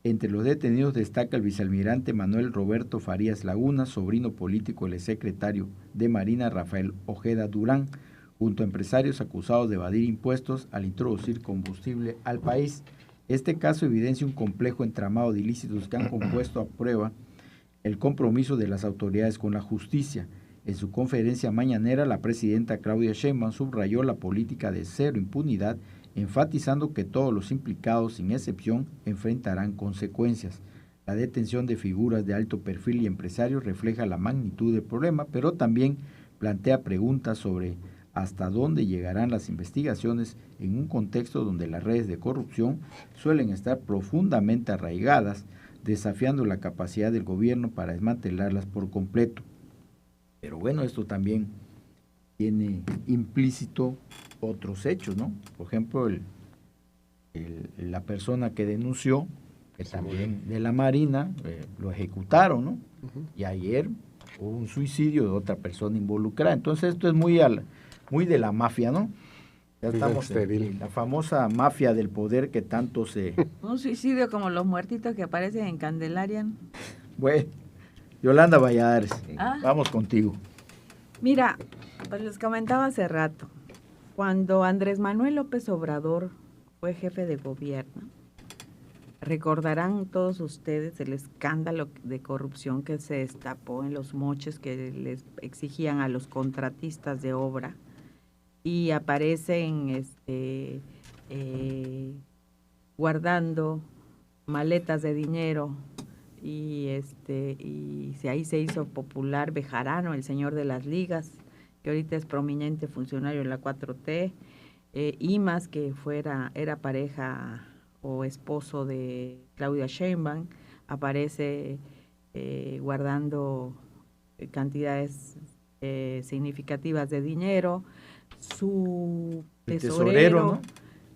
Entre los detenidos destaca el vicealmirante Manuel Roberto Farías Laguna, sobrino político del secretario de Marina Rafael Ojeda Durán, junto a empresarios acusados de evadir impuestos al introducir combustible al país. Este caso evidencia un complejo entramado de ilícitos que han compuesto a prueba el compromiso de las autoridades con la justicia. En su conferencia mañanera, la presidenta Claudia Sheinbaum subrayó la política de cero impunidad, enfatizando que todos los implicados, sin excepción, enfrentarán consecuencias. La detención de figuras de alto perfil y empresarios refleja la magnitud del problema, pero también plantea preguntas sobre hasta dónde llegarán las investigaciones en un contexto donde las redes de corrupción suelen estar profundamente arraigadas, desafiando la capacidad del gobierno para desmantelarlas por completo. Pero bueno, esto también tiene implícito otros hechos, ¿no? Por ejemplo, la persona que denunció, que también de la Marina, lo ejecutaron, ¿no? Y ayer hubo un suicidio de otra persona involucrada. Entonces esto es muy de la mafia, ¿no? Ya estamos en la famosa mafia del poder que tanto se... Un suicidio como los muertitos que aparecen en Candelaria. Bueno, Yolanda Valladares, vamos contigo. Mira, pues les comentaba hace rato, cuando Andrés Manuel López Obrador fue jefe de gobierno, recordarán todos ustedes el escándalo de corrupción que se destapó en los moches que les exigían a los contratistas de obra, y aparecen guardando maletas de dinero, y ahí se hizo popular Bejarano, el señor de las ligas, que ahorita es prominente funcionario en la 4T, Imas, que era pareja o esposo de Claudia Sheinbaum, aparece guardando cantidades significativas de dinero. su El tesorero, ¿no?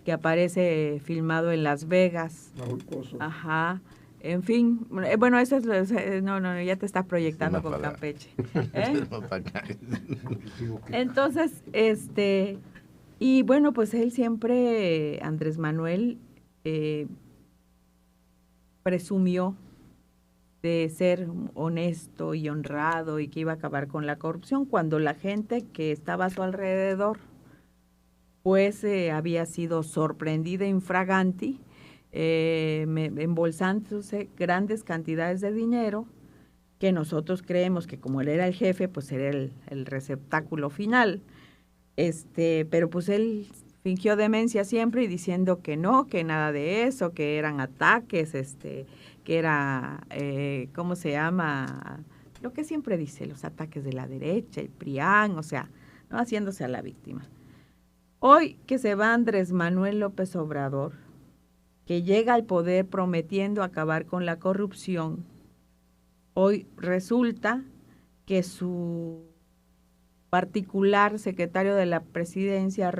que aparece filmado en Las Vegas. Raúl Pozo. Ajá. En fin, bueno, eso es, no, ya te estás proyectando con Campeche. ¿Eh? Entonces, y bueno, pues él siempre, Andrés Manuel, presumió de ser honesto y honrado y que iba a acabar con la corrupción, cuando la gente que estaba a su alrededor, pues había sido sorprendida infraganti, embolsándose grandes cantidades de dinero, que nosotros creemos que como él era el jefe, pues era el receptáculo final. Pero pues él fingió demencia siempre y diciendo que no, que nada de eso, que eran ataques, que era, ¿cómo se llama? Lo que siempre dice, los ataques de la derecha, el PRIAN, o sea, no haciéndose a la víctima. Hoy que se va Andrés Manuel López Obrador, que llega al poder prometiendo acabar con la corrupción, hoy resulta que su particular secretario de la presidencia,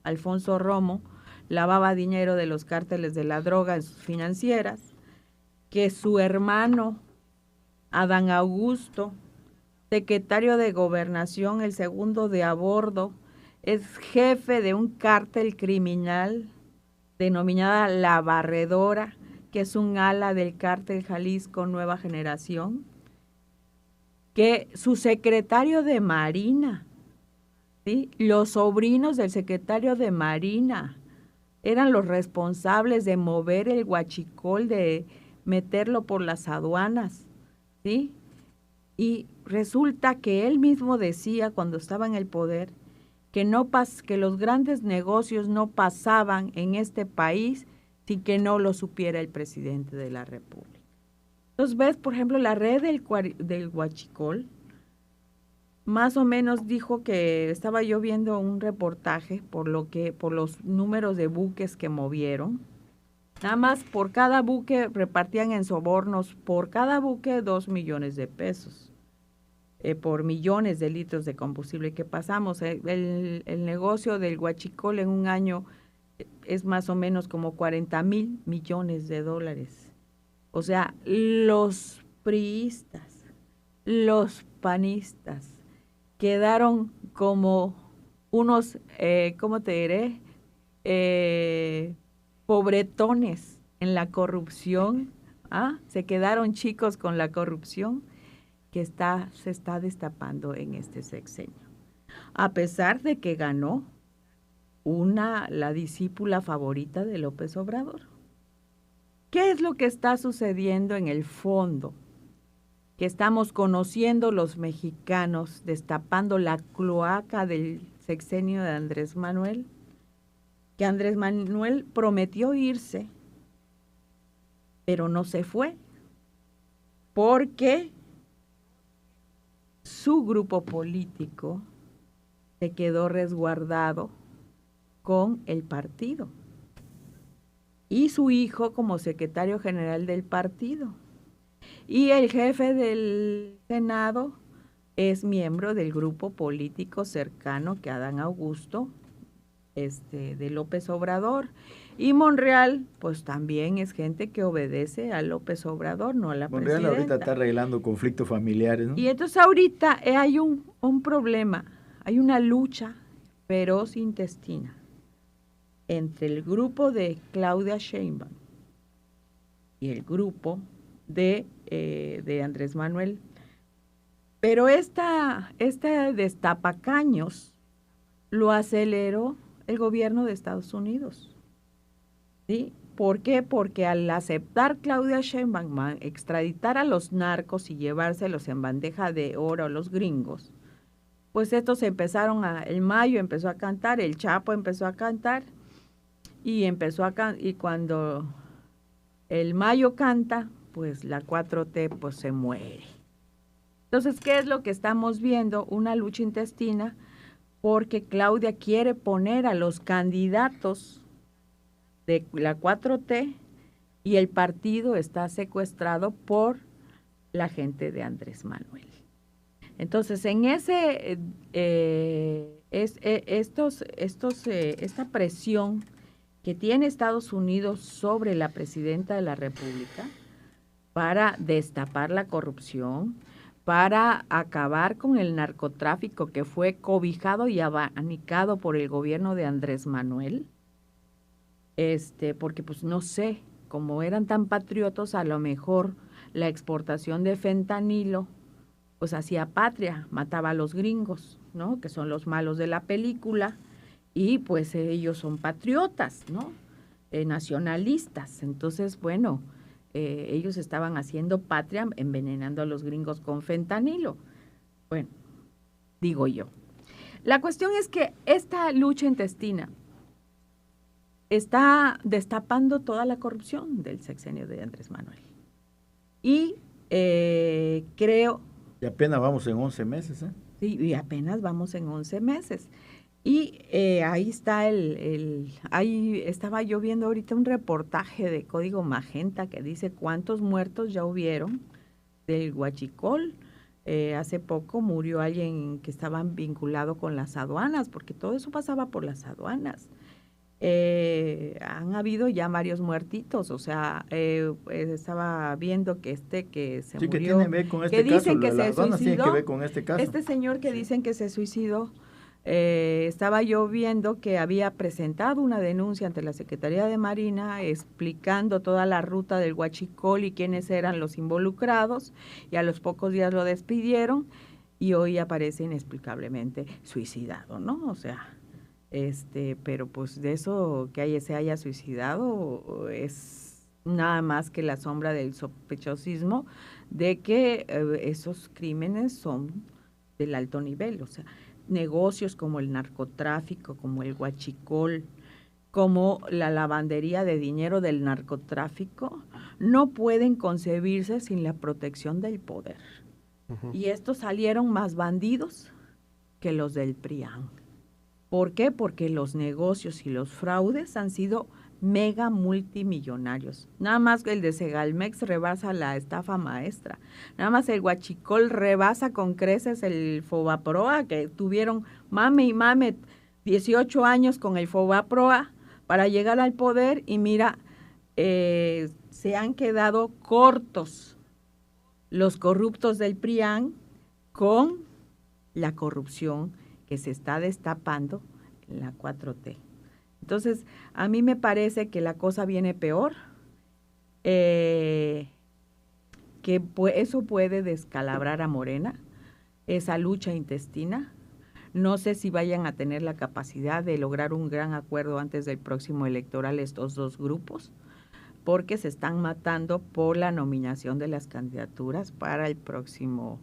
Alfonso Romo, lavaba dinero de los cárteles de la droga en sus financieras, que su hermano, Adán Augusto, secretario de Gobernación, el segundo de a bordo, es jefe de un cártel criminal denominada La Barredora, que es un ala del cártel Jalisco Nueva Generación, que su secretario de Marina, ¿sí?, los sobrinos del secretario de Marina, eran los responsables de mover el huachicol, de meterlo por las aduanas, ¿sí? Y resulta que él mismo decía cuando estaba en el poder que que los grandes negocios no pasaban en este país sin que no lo supiera el presidente de la República. Entonces ves, por ejemplo, la red del huachicol, más o menos dijo que estaba yo viendo un reportaje por los números de buques que movieron. Nada más por cada buque repartían en sobornos, por cada buque 2 millones de pesos, por millones de litros de combustible que pasamos. El negocio del huachicol en un año es más o menos como 40,000 millones de dólares. O sea, los priistas, los panistas, quedaron como unos, ¿cómo te diré?, pobretones en la corrupción. Se quedaron chicos con la corrupción que se está destapando en este sexenio. A pesar de que ganó la discípula favorita de López Obrador. ¿Qué es lo que está sucediendo en el fondo? Que estamos conociendo los mexicanos, destapando la cloaca del sexenio de Andrés Manuel, que Andrés Manuel prometió irse, pero no se fue, porque su grupo político se quedó resguardado con el partido y su hijo como secretario general del partido. Y el jefe del Senado es miembro del grupo político cercano que Adán Augusto, de López Obrador. Y Monreal, pues también es gente que obedece a López Obrador, no a la presidenta. Monreal ahorita está arreglando conflictos familiares, ¿no? Y entonces ahorita hay un problema, hay una lucha feroz intestina entre el grupo de Claudia Sheinbaum y el grupo de Andrés Manuel. Pero esta destapacaños lo aceleró el gobierno de Estados Unidos. ¿Sí? ¿Por qué? Porque al aceptar Claudia Sheinbaum extraditar a los narcos y llevárselos en bandeja de oro a los gringos, pues estos el Mayo empezó a cantar, el Chapo empezó a cantar, y cuando el Mayo canta, pues la 4T pues se muere. Entonces, ¿qué es lo que estamos viendo? Una lucha intestina, porque Claudia quiere poner a los candidatos de la 4T y el partido está secuestrado por la gente de Andrés Manuel. Entonces, en ese esta presión que tiene Estados Unidos sobre la presidenta de la República para destapar la corrupción, para acabar con el narcotráfico que fue cobijado y abanicado por el gobierno de Andrés Manuel, porque pues no sé, como eran tan patriotas, a lo mejor la exportación de fentanilo pues hacía patria, mataba a los gringos, ¿no? Que son los malos de la película, y pues ellos son patriotas, ¿no? Nacionalistas. Entonces, bueno, ellos estaban haciendo patria envenenando a los gringos con fentanilo. Bueno, digo yo. La cuestión es que esta lucha intestina está destapando toda la corrupción del sexenio de Andrés Manuel. Y creo... Y apenas vamos en 11 meses, ¿eh? Sí, y apenas vamos en 11 meses. Y ahí está ahí estaba yo viendo ahorita un reportaje de Código Magenta que dice cuántos muertos ya hubieron del huachicol. Hace poco murió alguien que estaba vinculado con las aduanas, porque todo eso pasaba por las aduanas. Han habido ya varios muertitos, o sea, estaba viendo que que se murió, que tiene que ver con este que dicen caso, que se tiene suicidó, que ver con este caso. Este señor que dicen que se suicidó, estaba yo viendo que había presentado una denuncia ante la Secretaría de Marina explicando toda la ruta del huachicol y quiénes eran los involucrados, y a los pocos días lo despidieron y hoy aparece inexplicablemente suicidado, ¿no? O sea, pero pues de eso que se haya suicidado es nada más que la sombra del sospechosismo de que esos crímenes son del alto nivel, o sea, negocios como el narcotráfico, como el huachicol, como la lavandería de dinero del narcotráfico, no pueden concebirse sin la protección del poder. Y estos salieron más bandidos que los del PRIAN. ¿Por qué? Porque los negocios y los fraudes han sido mega multimillonarios. Nada más el de Segalmex rebasa la estafa maestra. Nada más el huachicol rebasa con creces el Fobaproa, que tuvieron mame y mame 18 años con el Fobaproa para llegar al poder, y mira, se han quedado cortos los corruptos del PRIAN con la corrupción que se está destapando en la 4T. Entonces, a mí me parece que la cosa viene peor, que eso puede descalabrar a Morena, esa lucha intestina. No sé si vayan a tener la capacidad de lograr un gran acuerdo antes del próximo electoral estos dos grupos, porque se están matando por la nominación de las candidaturas para el próximo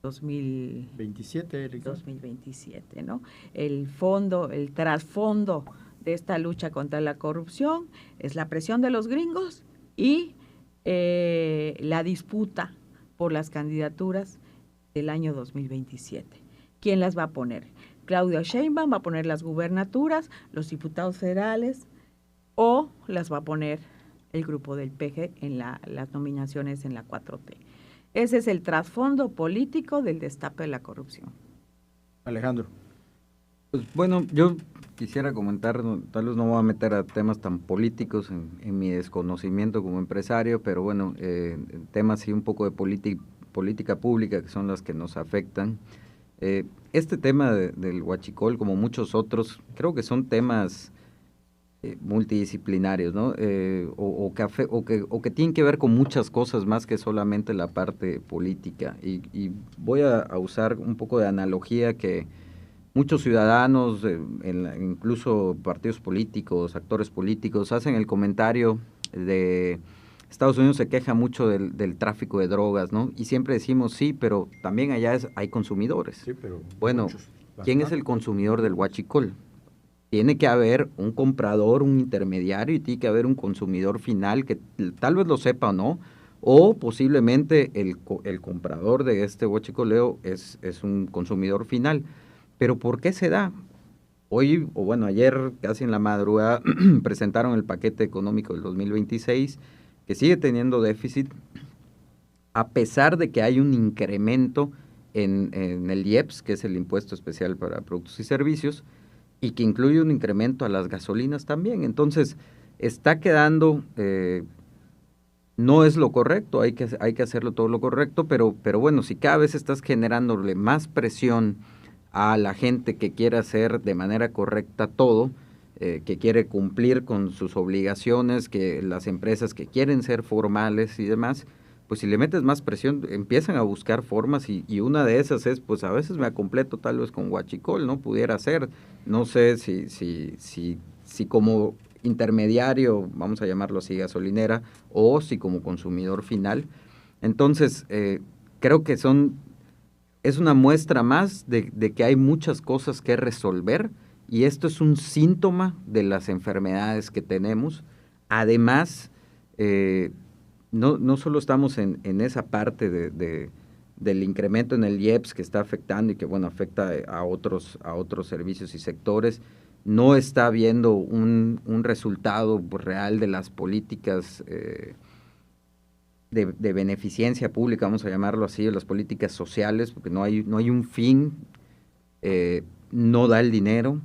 2027, ¿no? El trasfondo de esta lucha contra la corrupción es la presión de los gringos y la disputa por las candidaturas del año 2027. ¿Quién las va a poner? Claudia Sheinbaum va a poner las gubernaturas, los diputados federales, o las va a poner el grupo del PG en las nominaciones en la 4T. Ese es el trasfondo político del destape de la corrupción. Alejandro. Pues bueno, yo quisiera comentar, tal vez no voy a meter a temas tan políticos en mi desconocimiento como empresario, pero bueno, temas sí un poco de política pública que son las que nos afectan. Este tema del huachicol, como muchos otros, creo que son temas multidisciplinarios, ¿no? O que tienen que ver con muchas cosas más que solamente la parte política. Y voy a usar un poco de analogía que muchos ciudadanos, incluso partidos políticos, actores políticos, hacen el comentario de Estados Unidos se queja mucho del tráfico de drogas, ¿no? Y siempre decimos sí, pero también allá hay consumidores. Sí, pero bueno, ¿quién es el consumidor del huachicol? Tiene que haber un comprador, un intermediario, y tiene que haber un consumidor final que tal vez lo sepa o no, o posiblemente el comprador de este huachicoleo es un consumidor final. Pero ¿por qué se da? Hoy, o bueno, ayer casi en la madrugada presentaron el paquete económico del 2026, que sigue teniendo déficit, a pesar de que hay un incremento en el IEPS, que es el Impuesto Especial para Productos y Servicios, y que incluye un incremento a las gasolinas también. Entonces, está quedando, no es lo correcto, hay que hacerlo todo lo correcto, pero bueno, si cada vez estás generándole más presión a la gente que quiere hacer de manera correcta todo, que quiere cumplir con sus obligaciones, que las empresas que quieren ser formales y demás, pues si le metes más presión, empiezan a buscar formas y una de esas es, pues a veces me completo tal vez con huachicol, ¿no? Pudiera ser, no sé si como intermediario, vamos a llamarlo así, gasolinera, o si como consumidor final. Entonces, creo que es una muestra más de que hay muchas cosas que resolver, y esto es un síntoma de las enfermedades que tenemos. Además, no solo estamos en esa parte del incremento en el IEPS que está afectando y que, bueno, afecta a otros servicios y sectores. No está habiendo un resultado real de las políticas de beneficencia pública, vamos a llamarlo así, de las políticas sociales, porque no hay un fin, no da el dinero,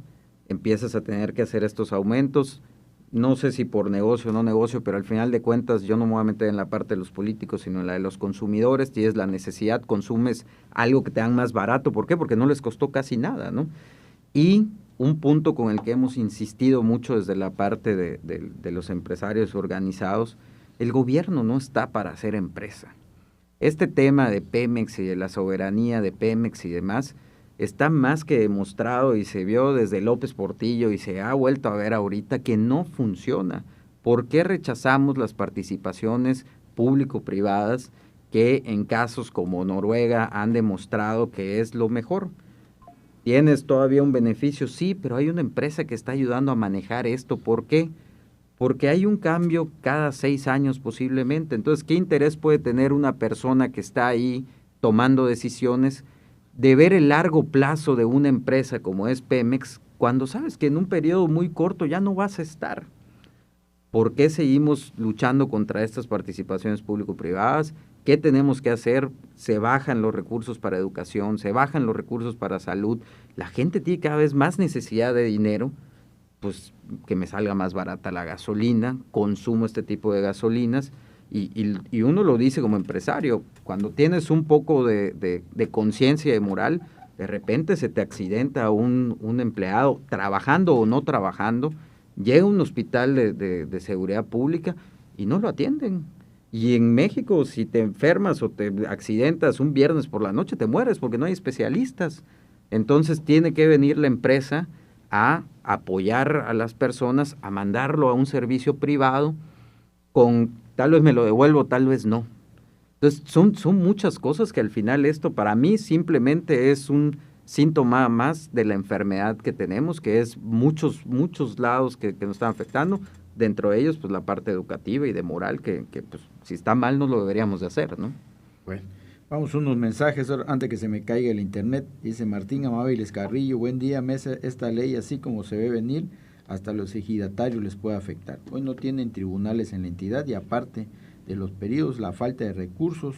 empiezas a tener que hacer estos aumentos. No sé si por negocio o no negocio, pero al final de cuentas yo no me voy a meter en la parte de los políticos, sino en la de los consumidores. Tienes la necesidad, consumes algo que te dan más barato. ¿Por qué? Porque no les costó casi nada, ¿no? Y un punto con el que hemos insistido mucho desde la parte de los empresarios organizados, el gobierno no está para hacer empresa. Este tema de Pemex y de la soberanía de Pemex y demás está más que demostrado y se vio desde López Portillo y se ha vuelto a ver ahorita que no funciona. ¿Por qué rechazamos las participaciones público-privadas que en casos como Noruega han demostrado que es lo mejor? ¿Tienes todavía un beneficio? Sí, pero hay una empresa que está ayudando a manejar esto. ¿Por qué? Porque hay un cambio cada 6 años posiblemente. Entonces, ¿qué interés puede tener una persona que está ahí tomando decisiones de ver el largo plazo de una empresa como es Pemex, cuando sabes que en un periodo muy corto ya no vas a estar? ¿Por qué seguimos luchando contra estas participaciones público-privadas? ¿Qué tenemos que hacer? Se bajan los recursos para educación, se bajan los recursos para salud. La gente tiene cada vez más necesidad de dinero, pues que me salga más barata la gasolina, consumo este tipo de gasolinas, y uno lo dice como empresario, cuando tienes un poco de conciencia y de moral, de repente se te accidenta un empleado, trabajando o no trabajando, llega a un hospital de seguridad pública y no lo atienden. Y en México, si te enfermas o te accidentas un viernes por la noche, te mueres porque no hay especialistas. Entonces tiene que venir la empresa a apoyar a las personas, a mandarlo a un servicio privado con tal vez me lo devuelvo, tal vez no. Entonces son muchas cosas que al final esto para mí simplemente es un síntoma más de la enfermedad que tenemos, que es muchos lados que nos están afectando. Dentro de ellos, pues la parte educativa y de moral, que pues, si está mal no lo deberíamos de hacer, ¿no? Bueno, vamos a unos mensajes antes que se me caiga el internet. Dice Martín Amables Carrillo, buen día, Mesa, esta ley así como se ve venir, hasta los ejidatarios les puede afectar. Hoy no tienen tribunales en la entidad y aparte de los periodos, la falta de recursos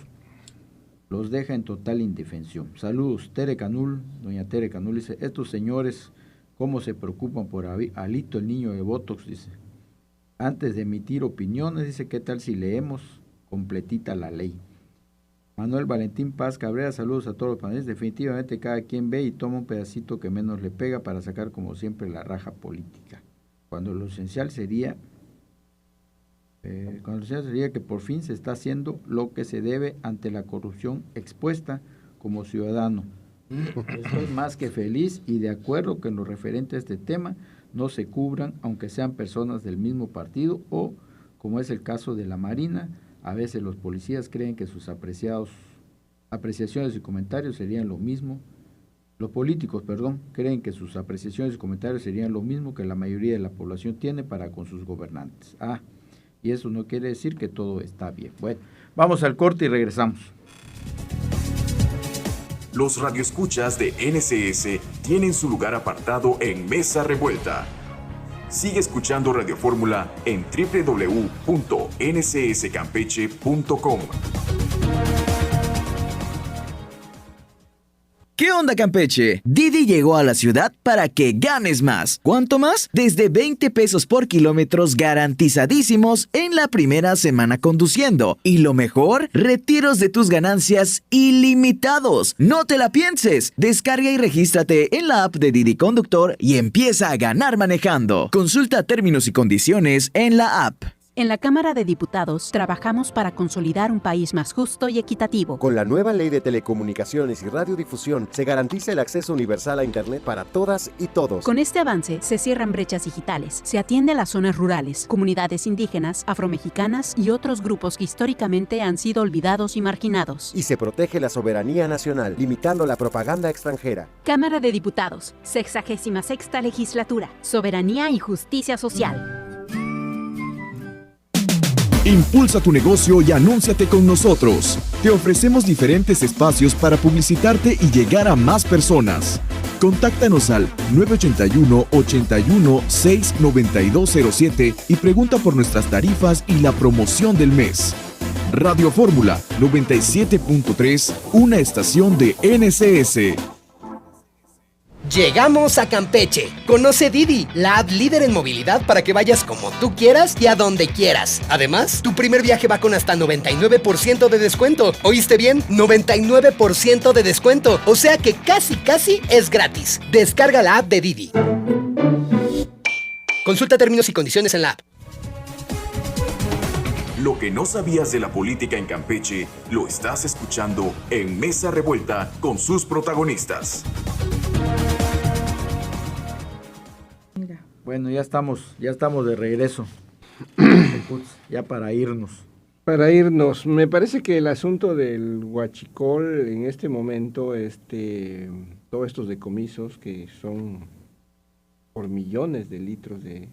los deja en total indefensión. Saludos, Tere Canul, doña Tere Canul dice, estos señores, ¿cómo se preocupan por Alito, el niño de Botox? Dice, antes de emitir opiniones, dice, ¿qué tal si leemos completita la ley? Manuel Valentín Paz Cabrera, saludos a todos los panelistas. Definitivamente cada quien ve y toma un pedacito que menos le pega para sacar como siempre la raja política. Cuando lo esencial sería que por fin se está haciendo lo que se debe ante la corrupción expuesta como ciudadano. Estoy más que feliz y de acuerdo que en lo referente a este tema no se cubran, aunque sean personas del mismo partido o, como es el caso de la Marina, a veces los policías creen que sus apreciaciones y comentarios serían lo mismo. Los políticos, creen que sus apreciaciones y comentarios serían lo mismo que la mayoría de la población tiene para con sus gobernantes. Y eso no quiere decir que todo está bien. Bueno, vamos al corte y regresamos. Los radioescuchas de NCS tienen su lugar apartado en Mesa Revuelta. Sigue escuchando Radio Fórmula en www.ncscampeche.com. ¿Qué onda, Campeche? Didi llegó a la ciudad para que ganes más. ¿Cuánto más? Desde 20 pesos por kilómetros garantizadísimos en la primera semana conduciendo. Y lo mejor, retiros de tus ganancias ilimitados. No te la pienses. Descarga y regístrate en la app de Didi Conductor y empieza a ganar manejando. Consulta términos y condiciones en la app. En la Cámara de Diputados trabajamos para consolidar un país más justo y equitativo. Con la nueva Ley de Telecomunicaciones y Radiodifusión se garantiza el acceso universal a Internet para todas y todos. Con este avance se cierran brechas digitales, se atiende a las zonas rurales, comunidades indígenas, afromexicanas y otros grupos que históricamente han sido olvidados y marginados. Y se protege la soberanía nacional, limitando la propaganda extranjera. Cámara de Diputados, 66ª Legislatura, Soberanía y Justicia Social. Impulsa tu negocio y anúnciate con nosotros. Te ofrecemos diferentes espacios para publicitarte y llegar a más personas. Contáctanos al 981-81-69207 y pregunta por nuestras tarifas y la promoción del mes. Radio Fórmula 97.3, una estación de NCS. Llegamos a Campeche. Conoce Didi, la app líder en movilidad para que vayas como tú quieras y a donde quieras. Además, tu primer viaje va con hasta 99% de descuento. ¿Oíste bien? 99% de descuento. O sea que casi es gratis. Descarga la app de Didi. Consulta términos y condiciones en la app. Lo que no sabías de la política en Campeche, lo estás escuchando en Mesa Revuelta con sus protagonistas. Bueno, ya estamos de regreso. Ya para irnos. Para irnos, me parece que el asunto del huachicol en este momento, todos estos decomisos que son por millones de litros de...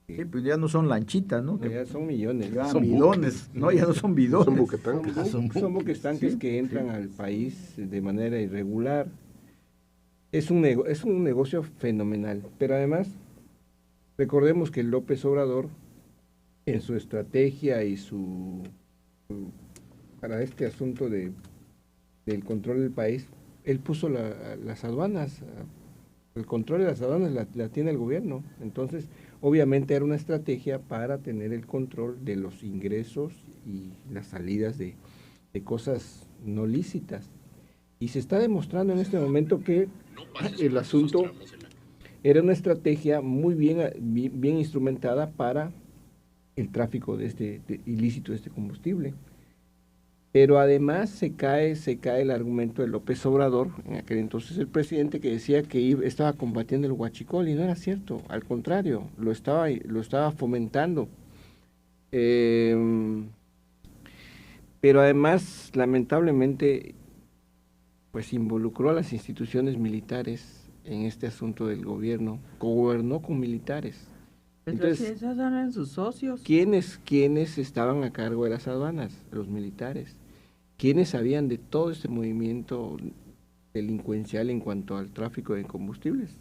Sí, pues ya no son lanchitas, ¿no? Ya son millones. Ya son bidones, no, ya no son bidones. Son buquetanques. Son buquetanques sí, que entran al país de manera irregular. Es un negocio fenomenal, pero además, recordemos que López Obrador, en su estrategia y para este asunto del control del país, él puso las aduanas. El control de las aduanas la tiene el gobierno. Entonces, obviamente era una estrategia para tener el control de los ingresos y las salidas de cosas no lícitas. Y se está demostrando en este momento que el asunto era una estrategia muy bien instrumentada para el tráfico ilícito de este combustible. Pero además se cae el argumento de López Obrador, en aquel entonces el presidente, que decía que estaba combatiendo el huachicol, y no era cierto, al contrario, lo estaba fomentando. Pero además, lamentablemente, pues involucró a las instituciones militares en este asunto del gobierno, gobernó con militares. Entonces, esos eran sus socios. ¿Quiénes estaban a cargo de las aduanas? Los militares. ¿Quiénes sabían de todo este movimiento delincuencial en cuanto al tráfico de combustibles?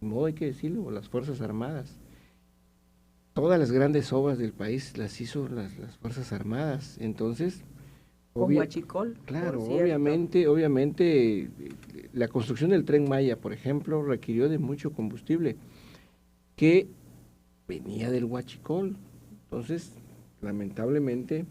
De modo hay que decirlo, las Fuerzas Armadas. Todas las grandes obras del país las hizo las Fuerzas Armadas. Entonces, con huachicol. Claro, obviamente la construcción del Tren Maya, por ejemplo, requirió de mucho combustible que venía del huachicol. Entonces, lamentablemente,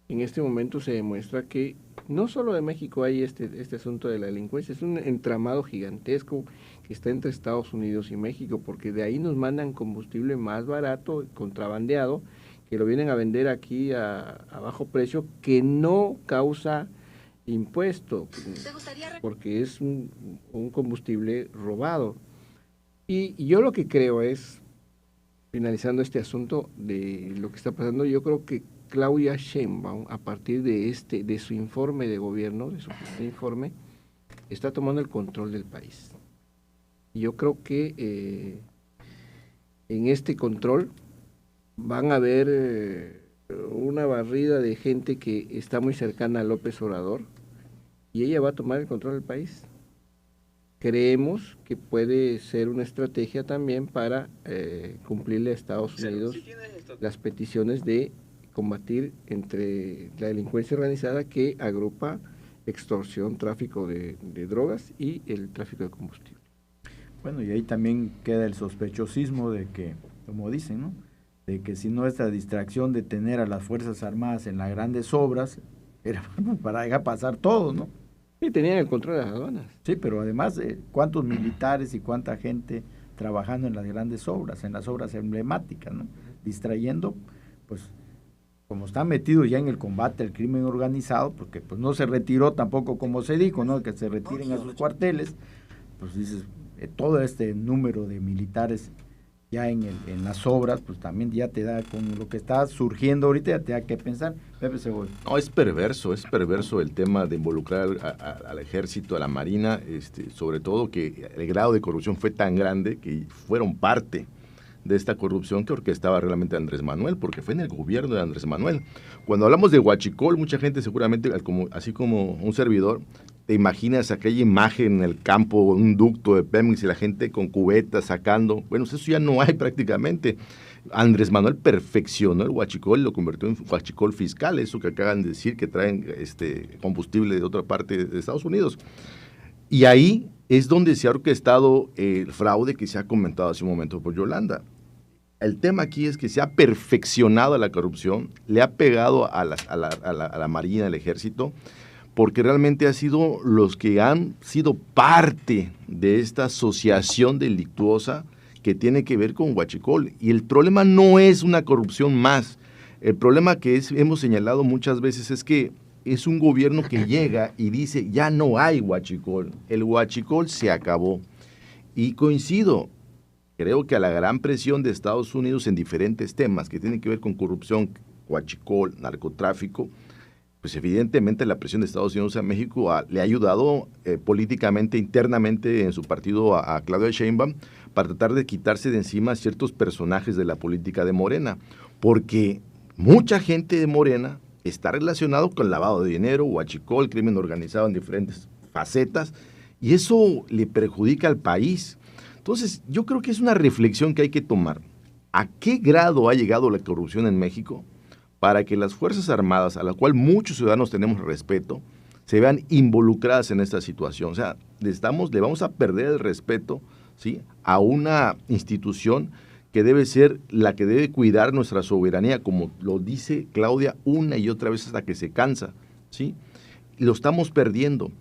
en este momento se demuestra que no solo de México hay este asunto de la delincuencia, es un entramado gigantesco que está entre Estados Unidos y México, porque de ahí nos mandan combustible más barato, contrabandeado, que lo vienen a vender aquí a bajo precio, que no causa impuesto, porque es un combustible robado. Y yo lo que creo es, finalizando este asunto de lo que está pasando, yo creo que Claudia Sheinbaum, a partir de su informe de gobierno, de su primer informe, está tomando el control del país. Y yo creo que en este control van a haber una barrida de gente que está muy cercana a López Obrador, y ella va a tomar el control del país. Creemos que puede ser una estrategia también para cumplirle a Estados Unidos las peticiones de combatir entre la delincuencia organizada que agrupa extorsión, tráfico de drogas y el tráfico de combustible. Bueno, y ahí también queda el sospechosismo de que, como dicen, ¿no?, de que si no esta distracción de tener a las Fuerzas Armadas en las grandes obras, era para dejar pasar todo, ¿no? Y tenían el control de las aduanas. Sí, pero además, ¿cuántos militares y cuánta gente trabajando en las grandes obras, en las obras emblemáticas, ¿no? Distrayendo, pues, como están metidos ya en el combate al crimen organizado, porque pues no se retiró tampoco como se dijo, ¿no?, que se retiren a sus cuarteles, pues dices, todo este número de militares ya en las obras, pues también ya te da, con lo que está surgiendo ahorita, ya te da que pensar. Pepe Cebolla. No, es perverso el tema de involucrar al ejército, a la marina, sobre todo que el grado de corrupción fue tan grande que fueron parte de esta corrupción que orquestaba realmente Andrés Manuel, porque fue en el gobierno de Andrés Manuel. Cuando hablamos de Huachicol, mucha gente seguramente, así como un servidor, te imaginas aquella imagen en el campo, un ducto de Pemex y la gente con cubetas sacando. Bueno, eso ya no hay prácticamente. Andrés Manuel perfeccionó el huachicol y lo convirtió en huachicol fiscal, eso que acaban de decir, que traen combustible de otra parte de Estados Unidos. Y ahí es donde se ha orquestado el fraude que se ha comentado hace un momento por Yolanda. El tema aquí es que se ha perfeccionado la corrupción, le ha pegado a la Marina, al Ejército, porque realmente ha sido los que han sido parte de esta asociación delictuosa que tiene que ver con Huachicol. Y el problema no es una corrupción más. El problema que hemos señalado muchas veces es que es un gobierno que llega y dice, ya no hay Huachicol. El Huachicol se acabó. Y coincido, creo que a la gran presión de Estados Unidos en diferentes temas que tienen que ver con corrupción, huachicol, narcotráfico, pues evidentemente la presión de Estados Unidos a México le ha ayudado políticamente, internamente en su partido a Claudia Sheinbaum para tratar de quitarse de encima ciertos personajes de la política de Morena, porque mucha gente de Morena está relacionado con lavado de dinero, huachicol, crimen organizado en diferentes facetas, y eso le perjudica al país. Entonces, yo creo que es una reflexión que hay que tomar. ¿A qué grado ha llegado la corrupción en México para que las Fuerzas Armadas, a la cual muchos ciudadanos tenemos respeto, se vean involucradas en esta situación? O sea, le vamos a perder el respeto, ¿sí?, a una institución que debe ser la que debe cuidar nuestra soberanía, como lo dice Claudia una y otra vez hasta que se cansa, ¿sí? Lo estamos perdiendo.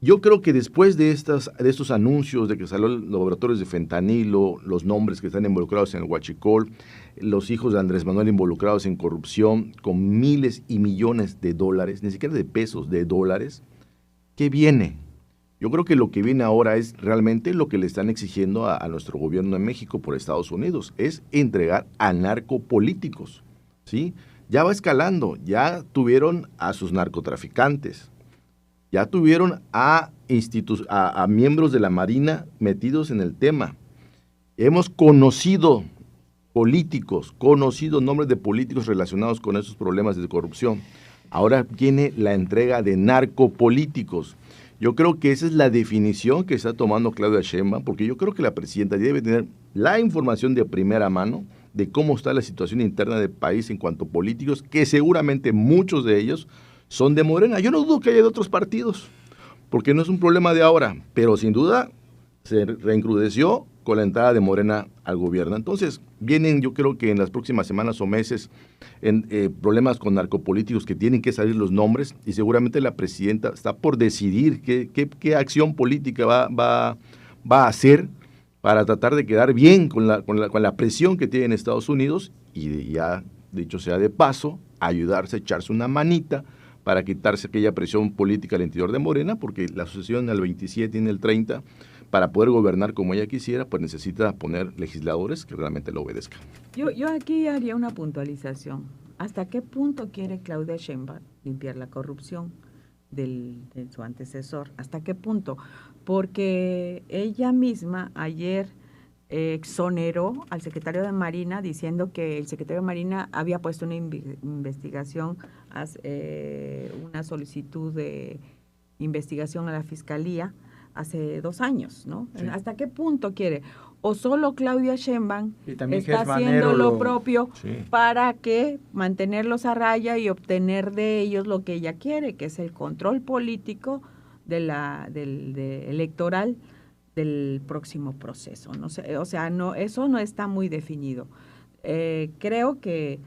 Yo creo que después de estos anuncios de que salió los laboratorios de fentanilo, los nombres que están involucrados en el huachicol, los hijos de Andrés Manuel involucrados en corrupción con miles y millones de dólares, ni siquiera de pesos, de dólares, ¿qué viene? Yo creo que lo que viene ahora es realmente lo que le están exigiendo a nuestro gobierno de México por Estados Unidos, es entregar a narcopolíticos, ¿sí? Ya va escalando, ya tuvieron a sus narcotraficantes, ya tuvieron a miembros de la Marina metidos en el tema. Hemos conocido nombres de políticos relacionados con esos problemas de corrupción. Ahora viene la entrega de narcopolíticos. Yo creo que esa es la definición que está tomando Claudia Sheinbaum, porque yo creo que la presidenta debe tener la información de primera mano de cómo está la situación interna del país en cuanto a políticos, que seguramente muchos de ellos son de Morena. Yo no dudo que haya de otros partidos, porque no es un problema de ahora, pero sin duda se reencrudeció con la entrada de Morena al gobierno. Entonces, vienen, yo creo que en las próximas semanas o meses, problemas con narcopolíticos que tienen que salir los nombres, y seguramente la presidenta está por decidir qué acción política va a hacer para tratar de quedar bien con la presión que tiene en Estados Unidos, y ya, dicho sea de paso, ayudarse a echarse una manita para quitarse aquella presión política al interior de Morena, porque la asociación al 27 y en el 30, para poder gobernar como ella quisiera, pues necesita poner legisladores que realmente lo obedezcan. Yo aquí haría una puntualización. ¿Hasta qué punto quiere Claudia Sheinbaum limpiar la corrupción de su antecesor? ¿Hasta qué punto? Porque ella misma ayer exoneró al secretario de Marina diciendo que el secretario de Marina había puesto una investigación, una solicitud de investigación a la Fiscalía hace 2 años, ¿no? Sí. ¿Hasta qué punto quiere? o solo Claudia Sheinbaum también está Gertz haciendo Manero lo propio sí, para que mantenerlos a raya y obtener de ellos lo que ella quiere, que es el control político del electoral del próximo proceso. No sé, o sea, no, eso no está muy definido. Creo que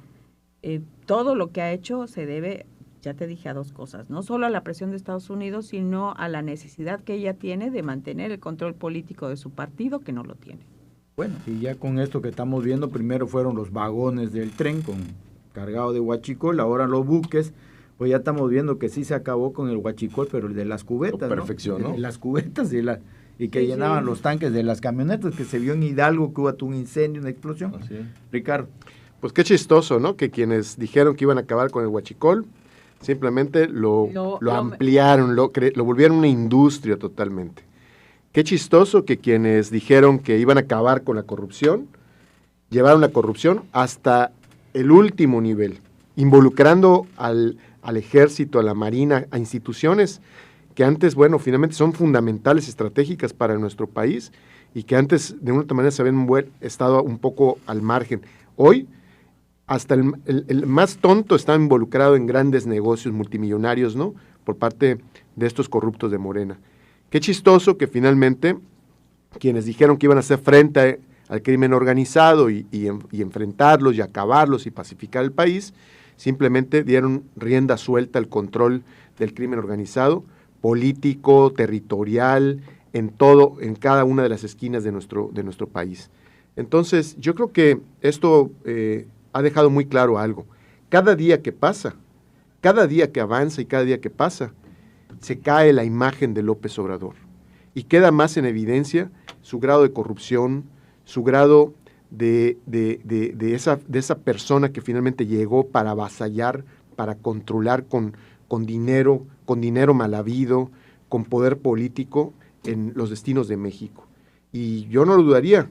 todo lo que ha hecho se debe, ya te dije, a dos cosas, no solo a la presión de Estados Unidos, sino a la necesidad que ella tiene de mantener el control político de su partido, que no lo tiene. Bueno, y ya con esto que estamos viendo, primero fueron los vagones del tren cargado de huachicol, ahora los buques, pues ya estamos viendo que sí se acabó con el huachicol, pero el de las cubetas, perfección, ¿no? De las cubetas y que llenaban los tanques de las camionetas, que se vio en Hidalgo que hubo un incendio, una explosión. Ricardo. Pues qué chistoso, ¿no? Que quienes dijeron que iban a acabar con el huachicol, simplemente lo ampliaron, lo volvieron una industria totalmente. Qué chistoso que quienes dijeron que iban a acabar con la corrupción, llevaron la corrupción hasta el último nivel, involucrando al ejército, a la marina, a instituciones que antes, bueno, finalmente son fundamentales, estratégicas para nuestro país y que antes de una otra manera se habían estado un poco al margen. Hoy, hasta el más tonto está involucrado en grandes negocios multimillonarios, ¿no? Por parte de estos corruptos de Morena. Qué chistoso que finalmente quienes dijeron que iban a hacer frente al crimen organizado y enfrentarlos y acabarlos y pacificar el país, simplemente dieron rienda suelta al control del crimen organizado, político, territorial, en cada una de las esquinas de nuestro país. Entonces, yo creo que esto ha dejado muy claro algo. Cada día que pasa, cada día que avanza y cada día que pasa, se cae la imagen de López Obrador y queda más en evidencia su grado de corrupción, su grado de esa persona que finalmente llegó para avasallar, para controlar con dinero mal habido, con poder político en los destinos de México. Y yo no lo dudaría,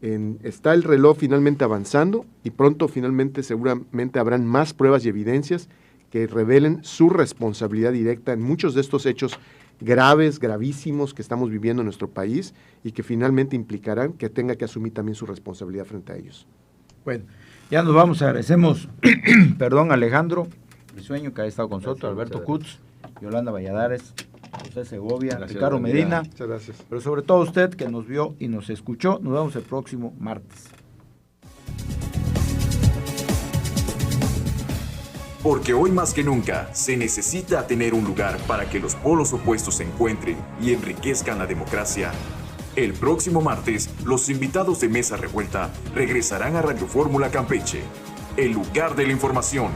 está el reloj finalmente avanzando y pronto finalmente seguramente habrán más pruebas y evidencias que revelen su responsabilidad directa en muchos de estos hechos graves, gravísimos que estamos viviendo en nuestro país y que finalmente implicarán que tenga que asumir también su responsabilidad frente a ellos. Bueno, ya nos vamos, agradecemos, perdón, Alejandro Risueño, que ha estado con nosotros, Alberto Kutz, Yolanda Valladares, José Segovia, Ricardo Medina, muchas gracias. Pero sobre todo usted que nos vio y nos escuchó. Nos vemos el próximo martes. Porque hoy más que nunca se necesita tener un lugar para que los polos opuestos se encuentren y enriquezcan la democracia. El próximo martes, los invitados de Mesa Revuelta regresarán a Radio Fórmula Campeche, el lugar de la información.